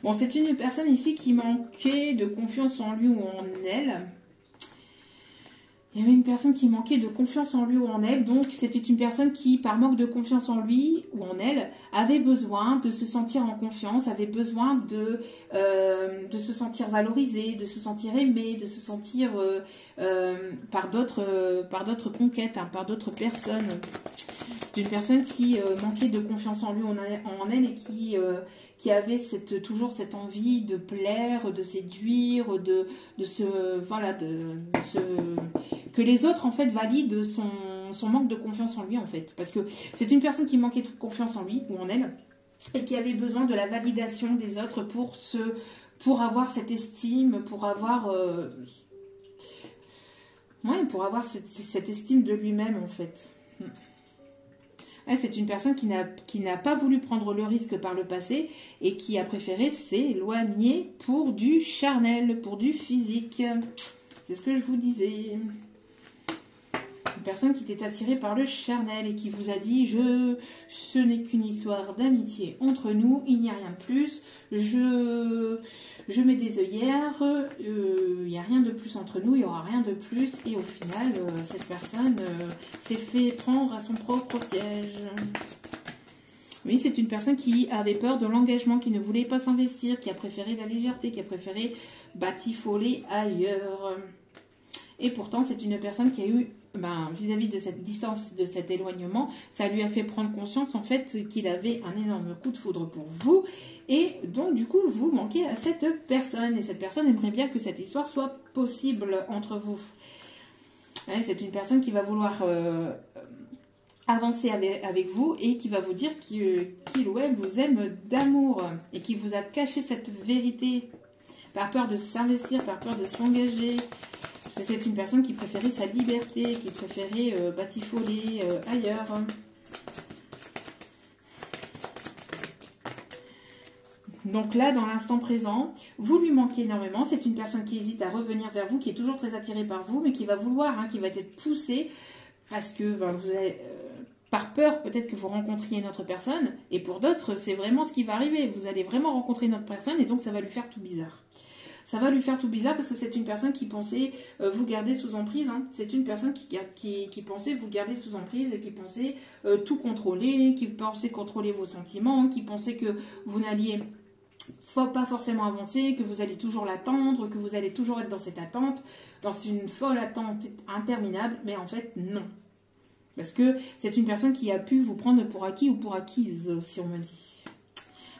Bon, c'est une personne ici qui manquait de confiance en lui ou en elle. Il y avait une personne qui manquait de confiance en lui ou en elle. Donc, c'était une personne qui, par manque de confiance en lui ou en elle, avait besoin de se sentir en confiance, avait besoin de se sentir valorisé, de se sentir aimé, de se sentir par d'autres conquêtes, hein, par d'autres personnes. C'est une personne qui manquait de confiance en lui ou en elle et qui avait toujours cette envie de plaire, de séduire, que les autres en fait valident son manque de confiance en lui en fait. Parce que c'est une personne qui manquait de confiance en lui ou en elle et qui avait besoin de la validation des autres pour avoir cette estime, pour avoir cette estime de lui-même en fait. C'est une personne qui n'a pas voulu prendre le risque par le passé et qui a préféré s'éloigner pour du charnel, pour du physique. C'est ce que je vous disais. Une personne qui était attirée par le charnel et qui vous a dit ce n'est qu'une histoire d'amitié entre nous, il n'y a rien de plus, je mets des œillères, il n'y a rien de plus entre nous, il n'y aura rien de plus. Et au final, cette personne s'est fait prendre à son propre piège. Oui, c'est une personne qui avait peur de l'engagement, qui ne voulait pas s'investir, qui a préféré la légèreté, qui a préféré batifoler ailleurs. Et pourtant, c'est une personne qui a eu, vis-à-vis de cette distance, de cet éloignement, ça lui a fait prendre conscience en fait qu'il avait un énorme coup de foudre pour vous. Et donc, du coup, vous manquez à cette personne. Et cette personne aimerait bien que cette histoire soit possible entre vous. Ouais, c'est une personne qui va vouloir avancer avec vous et qui va vous dire qu'il ou elle vous aime d'amour et qui vous a caché cette vérité par peur de s'investir, par peur de s'engager. C'est une personne qui préférait sa liberté, qui préférait batifoler ailleurs. Donc là, dans l'instant présent, vous lui manquez énormément. C'est une personne qui hésite à revenir vers vous, qui est toujours très attirée par vous, mais qui va vouloir, qui va être poussée parce que vous avez... par peur peut-être que vous rencontriez une autre personne. Et pour d'autres, c'est vraiment ce qui va arriver. Vous allez vraiment rencontrer une autre personne et donc ça va lui faire tout bizarre. Ça va lui faire tout bizarre parce que c'est une personne qui pensait vous garder sous emprise. C'est une personne qui pensait vous garder sous emprise et qui pensait tout contrôler, qui pensait contrôler vos sentiments, qui pensait que vous n'alliez pas forcément avancer, que vous allez toujours l'attendre, que vous allez toujours être dans cette attente, dans une folle attente interminable. Mais en fait, non. Parce que c'est une personne qui a pu vous prendre pour acquis ou pour acquise, si on me dit.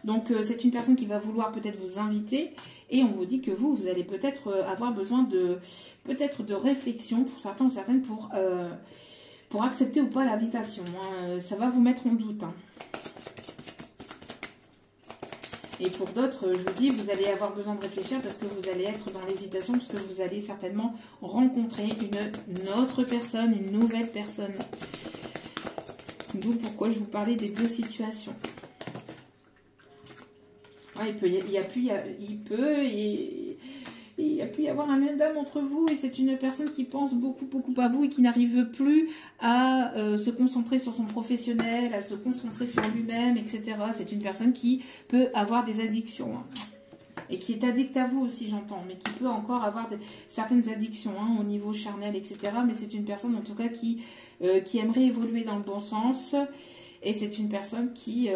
Donc, c'est une personne qui va vouloir peut-être vous inviter. Et on vous dit que vous allez peut-être avoir besoin de réflexion pour certains ou certaines pour accepter ou pas l'invitation. Hein. Ça va vous mettre en doute. Hein. Et pour d'autres, je vous dis, vous allez avoir besoin de réfléchir parce que vous allez être dans l'hésitation, parce que vous allez certainement rencontrer une autre personne, une nouvelle personne. D'où pourquoi je vous parlais des deux situations. Ah, il peut y avoir un indame entre vous et c'est une personne qui pense beaucoup à vous et qui n'arrive plus à se concentrer sur son professionnel, à se concentrer sur lui-même, etc. C'est une personne qui peut avoir des addictions hein, et qui est addict à vous aussi, j'entends, mais qui peut encore avoir certaines addictions hein, au niveau charnel, etc. Mais c'est une personne en tout cas qui aimerait évoluer dans le bon sens et c'est une personne qui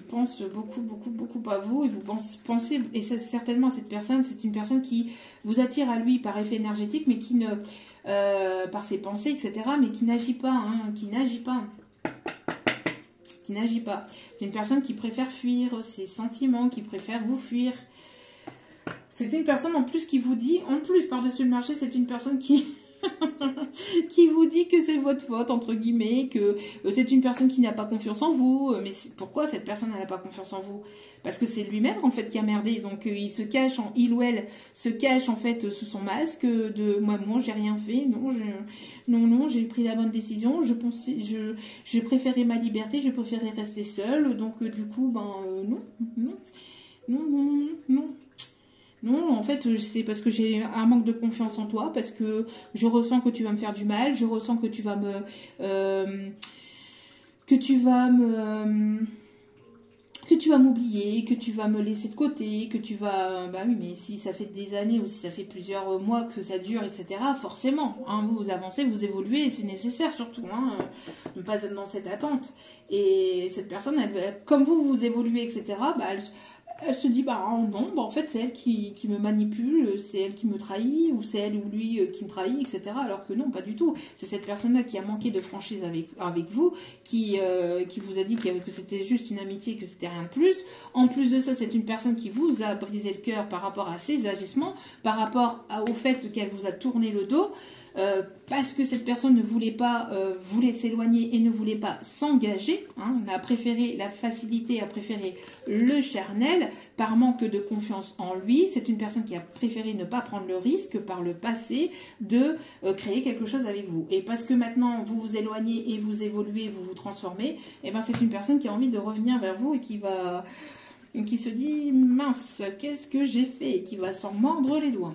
pense beaucoup à vous et vous pensez, et certainement cette personne, c'est une personne qui vous attire à lui par effet énergétique, mais qui ne, par ses pensées, etc., mais qui n'agit pas, hein, qui n'agit pas. C'est une personne qui préfère fuir ses sentiments, qui préfère vous fuir. C'est une personne en plus qui vous dit, en plus par-dessus le marché, c'est une personne qui... qui vous dit que c'est votre faute, entre guillemets, que c'est une personne qui n'a pas confiance en vous. Mais pourquoi cette personne n'a pas confiance en vous? Parce que c'est lui-même, en fait, qui a merdé. Donc, il ou elle se cache, en fait, sous son masque de « moi, j'ai rien fait. Non, j'ai pris la bonne décision. Je préférais ma liberté. Je préférais rester seule. Donc, du coup, non. Non, en fait, c'est parce que j'ai un manque de confiance en toi, parce que je ressens que tu vas me faire du mal, je ressens que tu vas m'oublier, que tu vas me laisser de côté, que tu vas... Bah oui, mais si ça fait des années ou si ça fait plusieurs mois que ça dure, etc., forcément, hein, vous avancez, vous évoluez, c'est nécessaire surtout, hein, ne pas être dans cette attente. Et cette personne, comme vous évoluez, etc., elle se dit, non, en fait, c'est elle qui me manipule, c'est elle qui me trahit, ou c'est elle ou lui qui me trahit, etc. Alors que non, pas du tout. C'est cette personne-là qui a manqué de franchise avec vous, qui vous a dit que c'était juste une amitié, que c'était rien de plus. En plus de ça, c'est une personne qui vous a brisé le cœur par rapport à ses agissements, par rapport au fait qu'elle vous a tourné le dos, parce que cette personne ne voulait pas vous laisser éloigner et ne voulait pas s'engager, hein, a préféré la facilité, a préféré le charnel par manque de confiance en lui. C'est une personne qui a préféré ne pas prendre le risque par le passé de créer quelque chose avec vous. Et parce que maintenant vous vous éloignez et vous évoluez, vous vous transformez, et c'est une personne qui a envie de revenir vers vous et qui se dit mince, qu'est-ce que j'ai fait, et qui va s'en mordre les doigts.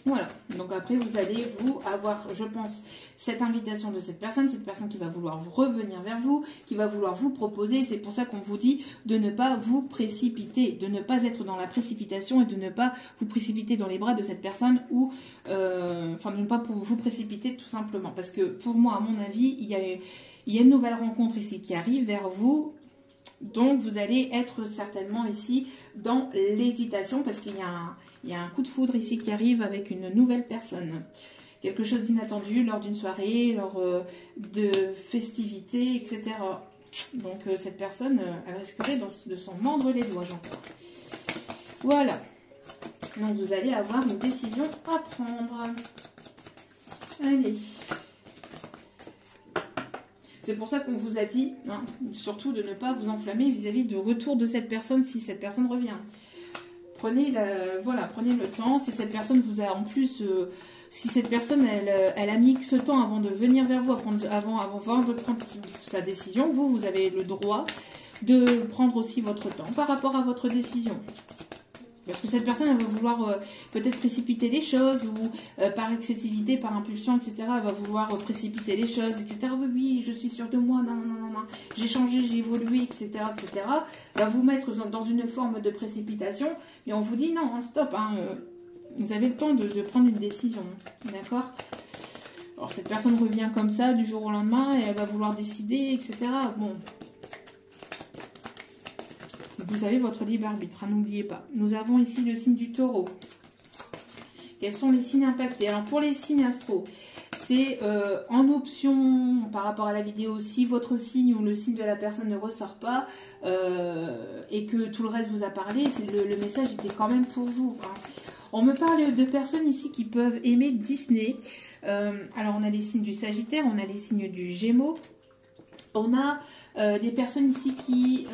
Voilà, donc après vous allez avoir, je pense, cette invitation de cette personne qui va vouloir revenir vers vous, qui va vouloir vous proposer. C'est pour ça qu'on vous dit de ne pas vous précipiter, de ne pas être dans la précipitation et de ne pas vous précipiter dans les bras de cette personne ou, de ne pas vous précipiter tout simplement. Parce que pour moi, à mon avis, il y a une nouvelle rencontre ici qui arrive vers vous. Donc, vous allez être certainement ici dans l'hésitation parce qu'il y a un coup de foudre ici qui arrive avec une nouvelle personne. Quelque chose d'inattendu lors d'une soirée, lors de festivités, etc. Donc, cette personne, elle risquerait de s'en mordre les doigts, j'entends. Voilà. Donc, vous allez avoir une décision à prendre. Allez. C'est pour ça qu'on vous a dit, hein, surtout de ne pas vous enflammer vis-à-vis du retour de cette personne si cette personne revient. Prenez le temps. Si cette personne vous a en plus, si cette personne elle a mis ce temps avant de venir vers vous, avant de prendre sa décision, vous avez le droit de prendre aussi votre temps par rapport à votre décision. Parce que cette personne, elle va vouloir peut-être précipiter les choses ou par excessivité, par impulsion, etc. Elle va vouloir précipiter les choses, etc. Oui, je suis sûre de moi, non. J'ai changé, j'ai évolué, etc., etc. Elle va vous mettre dans une forme de précipitation et on vous dit non, hein, stop. Hein, vous avez le temps de prendre une décision, d'accord? Alors cette personne revient comme ça du jour au lendemain et elle va vouloir décider, etc. Bon. Vous avez votre libre arbitre, hein, n'oubliez pas. Nous avons ici le signe du taureau. Quels sont les signes impactés? Alors, pour les signes astro, C'est en option par rapport à la vidéo, si votre signe ou le signe de la personne ne ressort pas et que tout le reste vous a parlé, le message était quand même pour vous. Hein. On me parle de personnes ici qui peuvent aimer Disney. Alors on a les signes du Sagittaire, on a les signes du Gémeaux. On a des personnes ici qui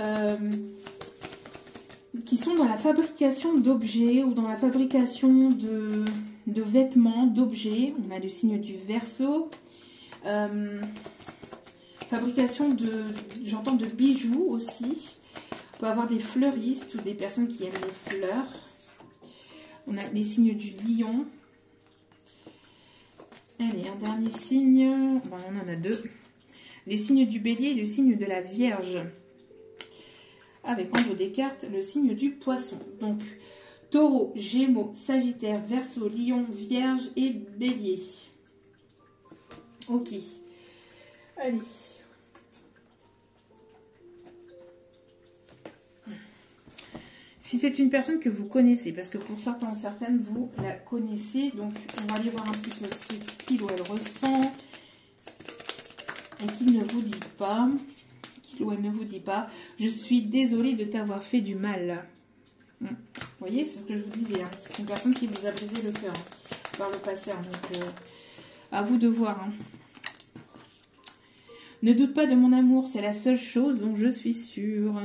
sont dans la fabrication d'objets ou dans la fabrication de vêtements, d'objets. On a le signe du Verseau. Fabrication j'entends de bijoux aussi. On peut avoir des fleuristes ou des personnes qui aiment les fleurs. On a les signes du Lion. Allez, un dernier signe. Bon, on en a deux. Les signes du Bélier et le signe de la Vierge. Avec en dos des cartes, le signe du Poisson. Donc, Taureau, Gémeaux, Sagittaire, Verseau, Lion, Vierge et Bélier. Ok. Allez. Si c'est une personne que vous connaissez, parce que pour certains, certaines, vous la connaissez. Donc, on va aller voir un petit peu ce qu'il ou elle ressent. Et qu'il ne vous dit pas. Qu'il ou elle ne vous dit pas. Je suis désolée de t'avoir fait du mal. Vous voyez, c'est ce que je vous disais. Hein. C'est une personne qui vous a brisé le cœur par le passé. Hein. Donc, à vous de voir. Hein. Ne doute pas de mon amour. C'est la seule chose dont je suis sûre.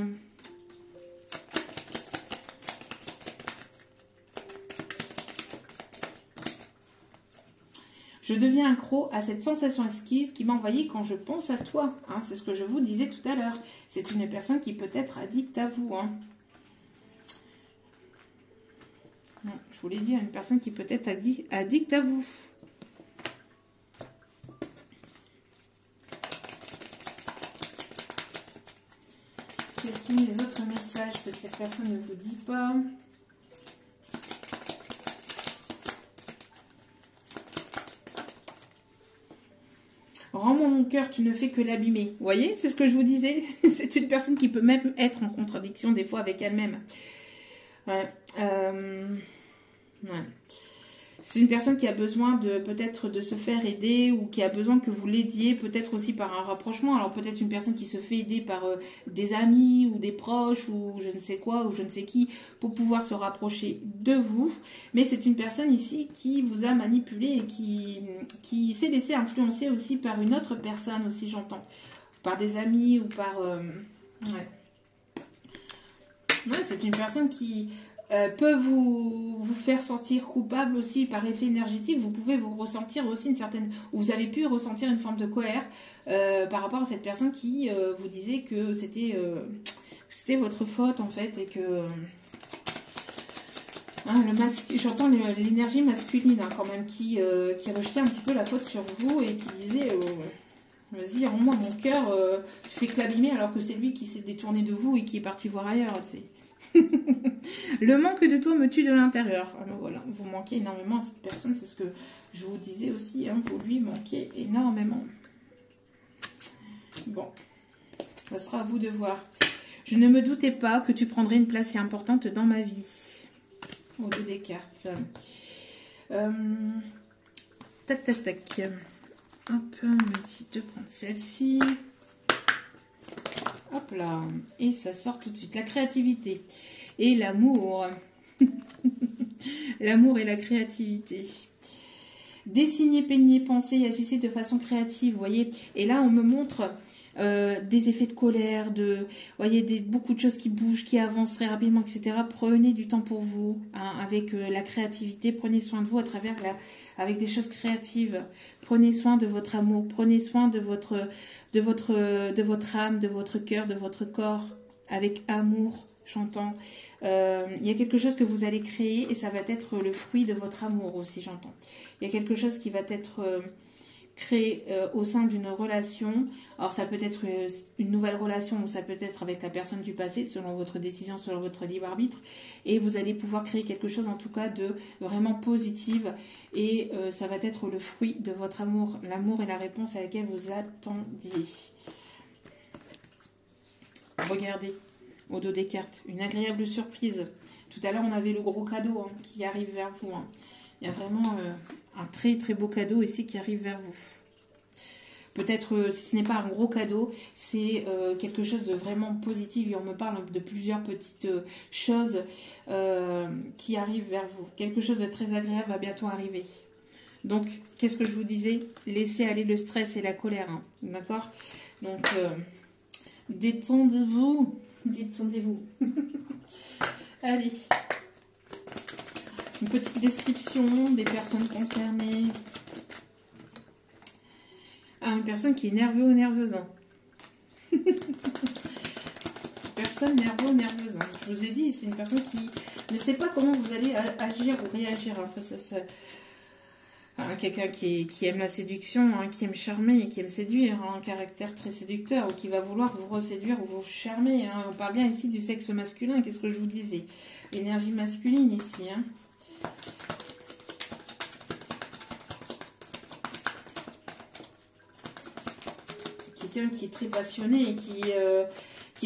Je deviens accro à cette sensation exquise qui m'a envahi quand je pense à toi. Hein, c'est ce que je vous disais tout à l'heure. C'est une personne qui peut être addicte à vous. Hein. Je voulais dire, une personne qui peut être addicte à vous. Quels sont les autres messages que cette personne ne vous dit pas ? Rends-moi mon cœur, tu ne fais que l'abîmer. Vous voyez, c'est ce que je vous disais. C'est une personne qui peut même être en contradiction des fois avec elle-même. Ouais. Ouais. C'est une personne qui a besoin peut-être de se faire aider ou qui a besoin que vous l'aidiez, peut-être aussi par un rapprochement. Alors peut-être une personne qui se fait aider par des amis ou des proches ou je ne sais quoi ou je ne sais qui pour pouvoir se rapprocher de vous. Mais c'est une personne ici qui vous a manipulé et qui s'est laissé influencer aussi par une autre personne aussi, j'entends. Par des amis ou par... Ouais, c'est une personne qui... peut vous faire sentir coupable aussi par effet énergétique. Vous pouvez vous ressentir aussi une certaine... Ou vous avez pu ressentir une forme de colère par rapport à cette personne qui vous disait que c'était votre faute en fait et que... J'entends l'énergie masculine hein, quand même qui rejetait un petit peu la faute sur vous et qui disait... Vas-y, rends-moi mon cœur, tu fais que l'abîmer alors que c'est lui qui s'est détourné de vous et qui est parti voir ailleurs, tu sais. Le manque de toi me tue de l'intérieur. Alors voilà, vous manquez énormément à cette personne, c'est ce que je vous disais aussi, hein, vous lui manquez énormément. Bon, ça sera à vous de voir. Je ne me doutais pas que tu prendrais une place si importante dans ma vie. Au dos des cartes. Tac, tac, tac. Hop, on me dit de prendre celle-ci. Hop là, et ça sort tout de suite. La créativité et l'amour. L'amour et la créativité. Dessinez, peignez, pensez, agissez de façon créative, vous voyez. Et là, on me montre des effets de colère, voyez, beaucoup de choses qui bougent, qui avancent très rapidement, etc. Prenez du temps pour vous, hein, avec la créativité. Prenez soin de vous à travers avec des choses créatives. Prenez soin de votre amour. Prenez soin de votre âme, de votre cœur, de votre corps, avec amour. J'entends. Il y a quelque chose que vous allez créer et ça va être le fruit de votre amour aussi, j'entends. Il y a quelque chose qui va être créé au sein d'une relation. Alors ça peut être une nouvelle relation ou ça peut être avec la personne du passé, selon votre décision, selon votre libre arbitre. Et vous allez pouvoir créer quelque chose en tout cas de vraiment positive et ça va être le fruit de votre amour. L'amour est la réponse à laquelle vous attendiez. Regardez. Au dos des cartes, une agréable surprise. Tout à l'heure, on avait le gros cadeau hein, qui arrive vers vous. Hein. Il y a vraiment un très très beau cadeau ici qui arrive vers vous. Peut-être, si ce n'est pas un gros cadeau, c'est quelque chose de vraiment positif. Et on me parle de plusieurs petites choses qui arrivent vers vous. Quelque chose de très agréable va bientôt arriver. Donc, qu'est-ce que je vous disais? Laissez aller le stress et la colère. Hein, d'accord? Donc, détendez-vous. Détendez-vous. Allez. Une petite description des personnes concernées. Ah, une personne qui est nerveux ou nerveuse. Hein. Personne nerveux ou nerveuse. Hein. Je vous ai dit, c'est une personne qui ne sait pas comment vous allez agir ou réagir face à ça. Quelqu'un qui aime la séduction, hein, qui aime charmer et qui aime séduire, hein, un caractère très séducteur, ou qui va vouloir vous reséduire ou vous charmer. Hein. On parle bien ici du sexe masculin, qu'est-ce que je vous disais? L'énergie masculine ici. Hein. Quelqu'un qui est très passionné et qui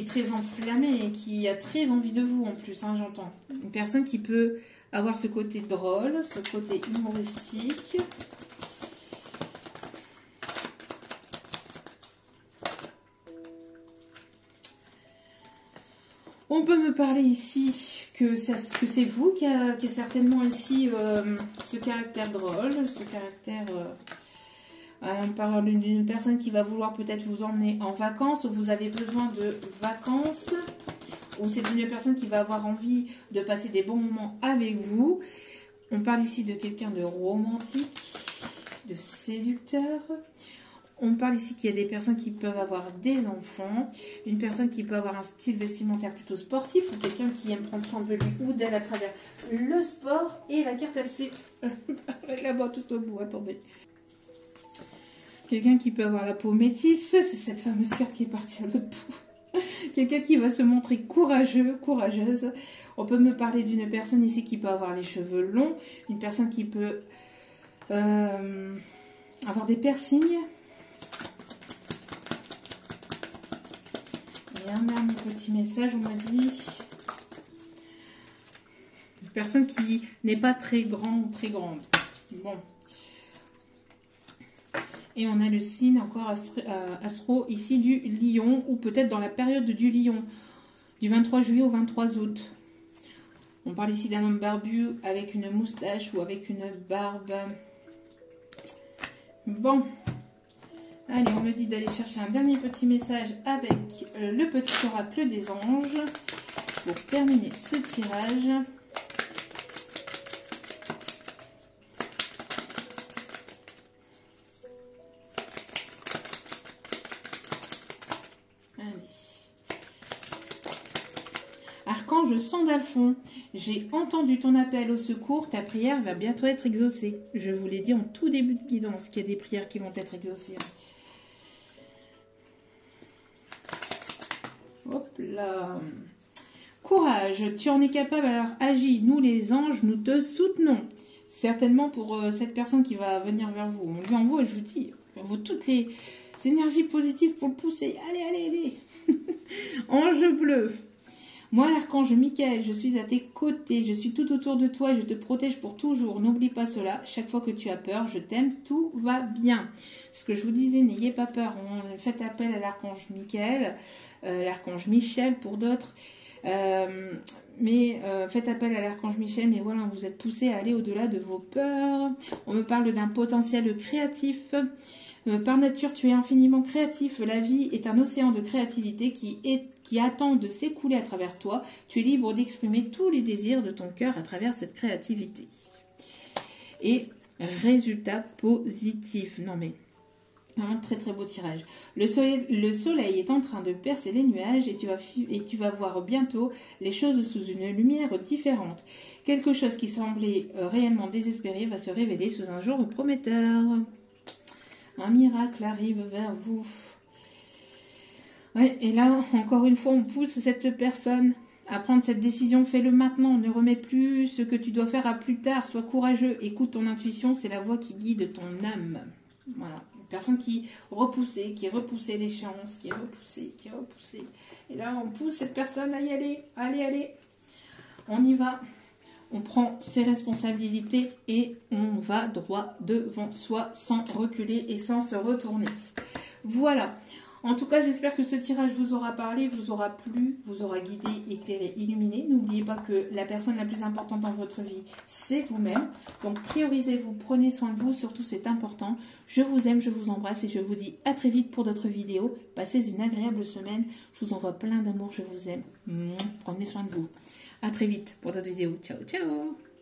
est très enflammé et qui a très envie de vous en plus, hein, j'entends. Une personne qui peut avoir ce côté drôle, ce côté humoristique. On peut me parler ici que c'est vous qui a certainement ici ce caractère drôle, ce caractère... on parle d'une personne qui va vouloir peut-être vous emmener en vacances, ou vous avez besoin de vacances, ou c'est une personne qui va avoir envie de passer des bons moments avec vous. On parle ici de quelqu'un de romantique, de séducteur. On parle ici qu'il y a des personnes qui peuvent avoir des enfants, une personne qui peut avoir un style vestimentaire plutôt sportif, ou quelqu'un qui aime prendre soin de lui ou d'elle à travers le sport. Et la carte, elle s'est là-bas tout au bout, attendez. Quelqu'un qui peut avoir la peau métisse, c'est cette fameuse carte qui est partie à l'autre bout. Quelqu'un qui va se montrer courageux, courageuse. On peut me parler d'une personne ici qui peut avoir les cheveux longs, une personne qui peut avoir des piercings. Et un dernier petit message, on m'a dit. Une personne qui n'est pas très grande, très grande. Bon. Et on a le signe encore astro ici du lion, ou peut-être dans la période du lion, du 23 juillet au 23 août. On parle ici d'un homme barbu avec une moustache ou avec une barbe. Bon. Allez, on me dit d'aller chercher un dernier petit message avec le petit oracle des anges pour terminer ce tirage. Archange Sandalphon, j'ai entendu ton appel au secours, ta prière va bientôt être exaucée. Je vous l'ai dit en tout début de guidance qu'il y a des prières qui vont être exaucées. Hop là. Courage, tu en es capable, alors agis. Nous les anges, nous te soutenons. Certainement pour cette personne qui va venir vers vous. On lui envoie, je vous dis, on envoie toutes les énergies positives pour le pousser. Allez, allez, allez. Ange bleu. Moi, l'archange Michael, je suis à tes côtés, je suis tout autour de toi et je te protège pour toujours. N'oublie pas cela, chaque fois que tu as peur, je t'aime, tout va bien. Ce que je vous disais, n'ayez pas peur, faites appel à l'archange Michael, l'archange Michel pour d'autres. Faites appel à l'archange Michel, mais voilà, vous êtes poussé à aller au-delà de vos peurs. On me parle d'un potentiel créatif. Par nature, tu es infiniment créatif. La vie est un océan de créativité qui attend de s'écouler à travers toi. Tu es libre d'exprimer tous les désirs de ton cœur à travers cette créativité. Et résultat positif. Non mais, un très très beau tirage. Le soleil est en train de percer les nuages et tu vas voir bientôt les choses sous une lumière différente. Quelque chose qui semblait réellement désespéré va se révéler sous un jour prometteur. Un miracle arrive vers vous. Ouais, et là, encore une fois, on pousse cette personne à prendre cette décision. Fais-le maintenant. Ne remets plus ce que tu dois faire à plus tard. Sois courageux. Écoute ton intuition. C'est la voix qui guide ton âme. Voilà. Une personne qui repoussait l'échéance, qui est repoussée. Et là, on pousse cette personne à y aller. Allez, allez. On y va. on prend ses responsabilités et on va droit devant soi sans reculer et sans se retourner. Voilà. En tout cas, j'espère que ce tirage vous aura parlé, vous aura plu, vous aura guidé, éclairé, illuminé. N'oubliez pas que la personne la plus importante dans votre vie, c'est vous-même. Donc, priorisez-vous, prenez soin de vous, surtout c'est important. Je vous aime, je vous embrasse et je vous dis à très vite pour d'autres vidéos. Passez une agréable semaine. Je vous envoie plein d'amour, je vous aime. Prenez soin de vous. À très vite pour d'autres vidéos. Ciao, ciao!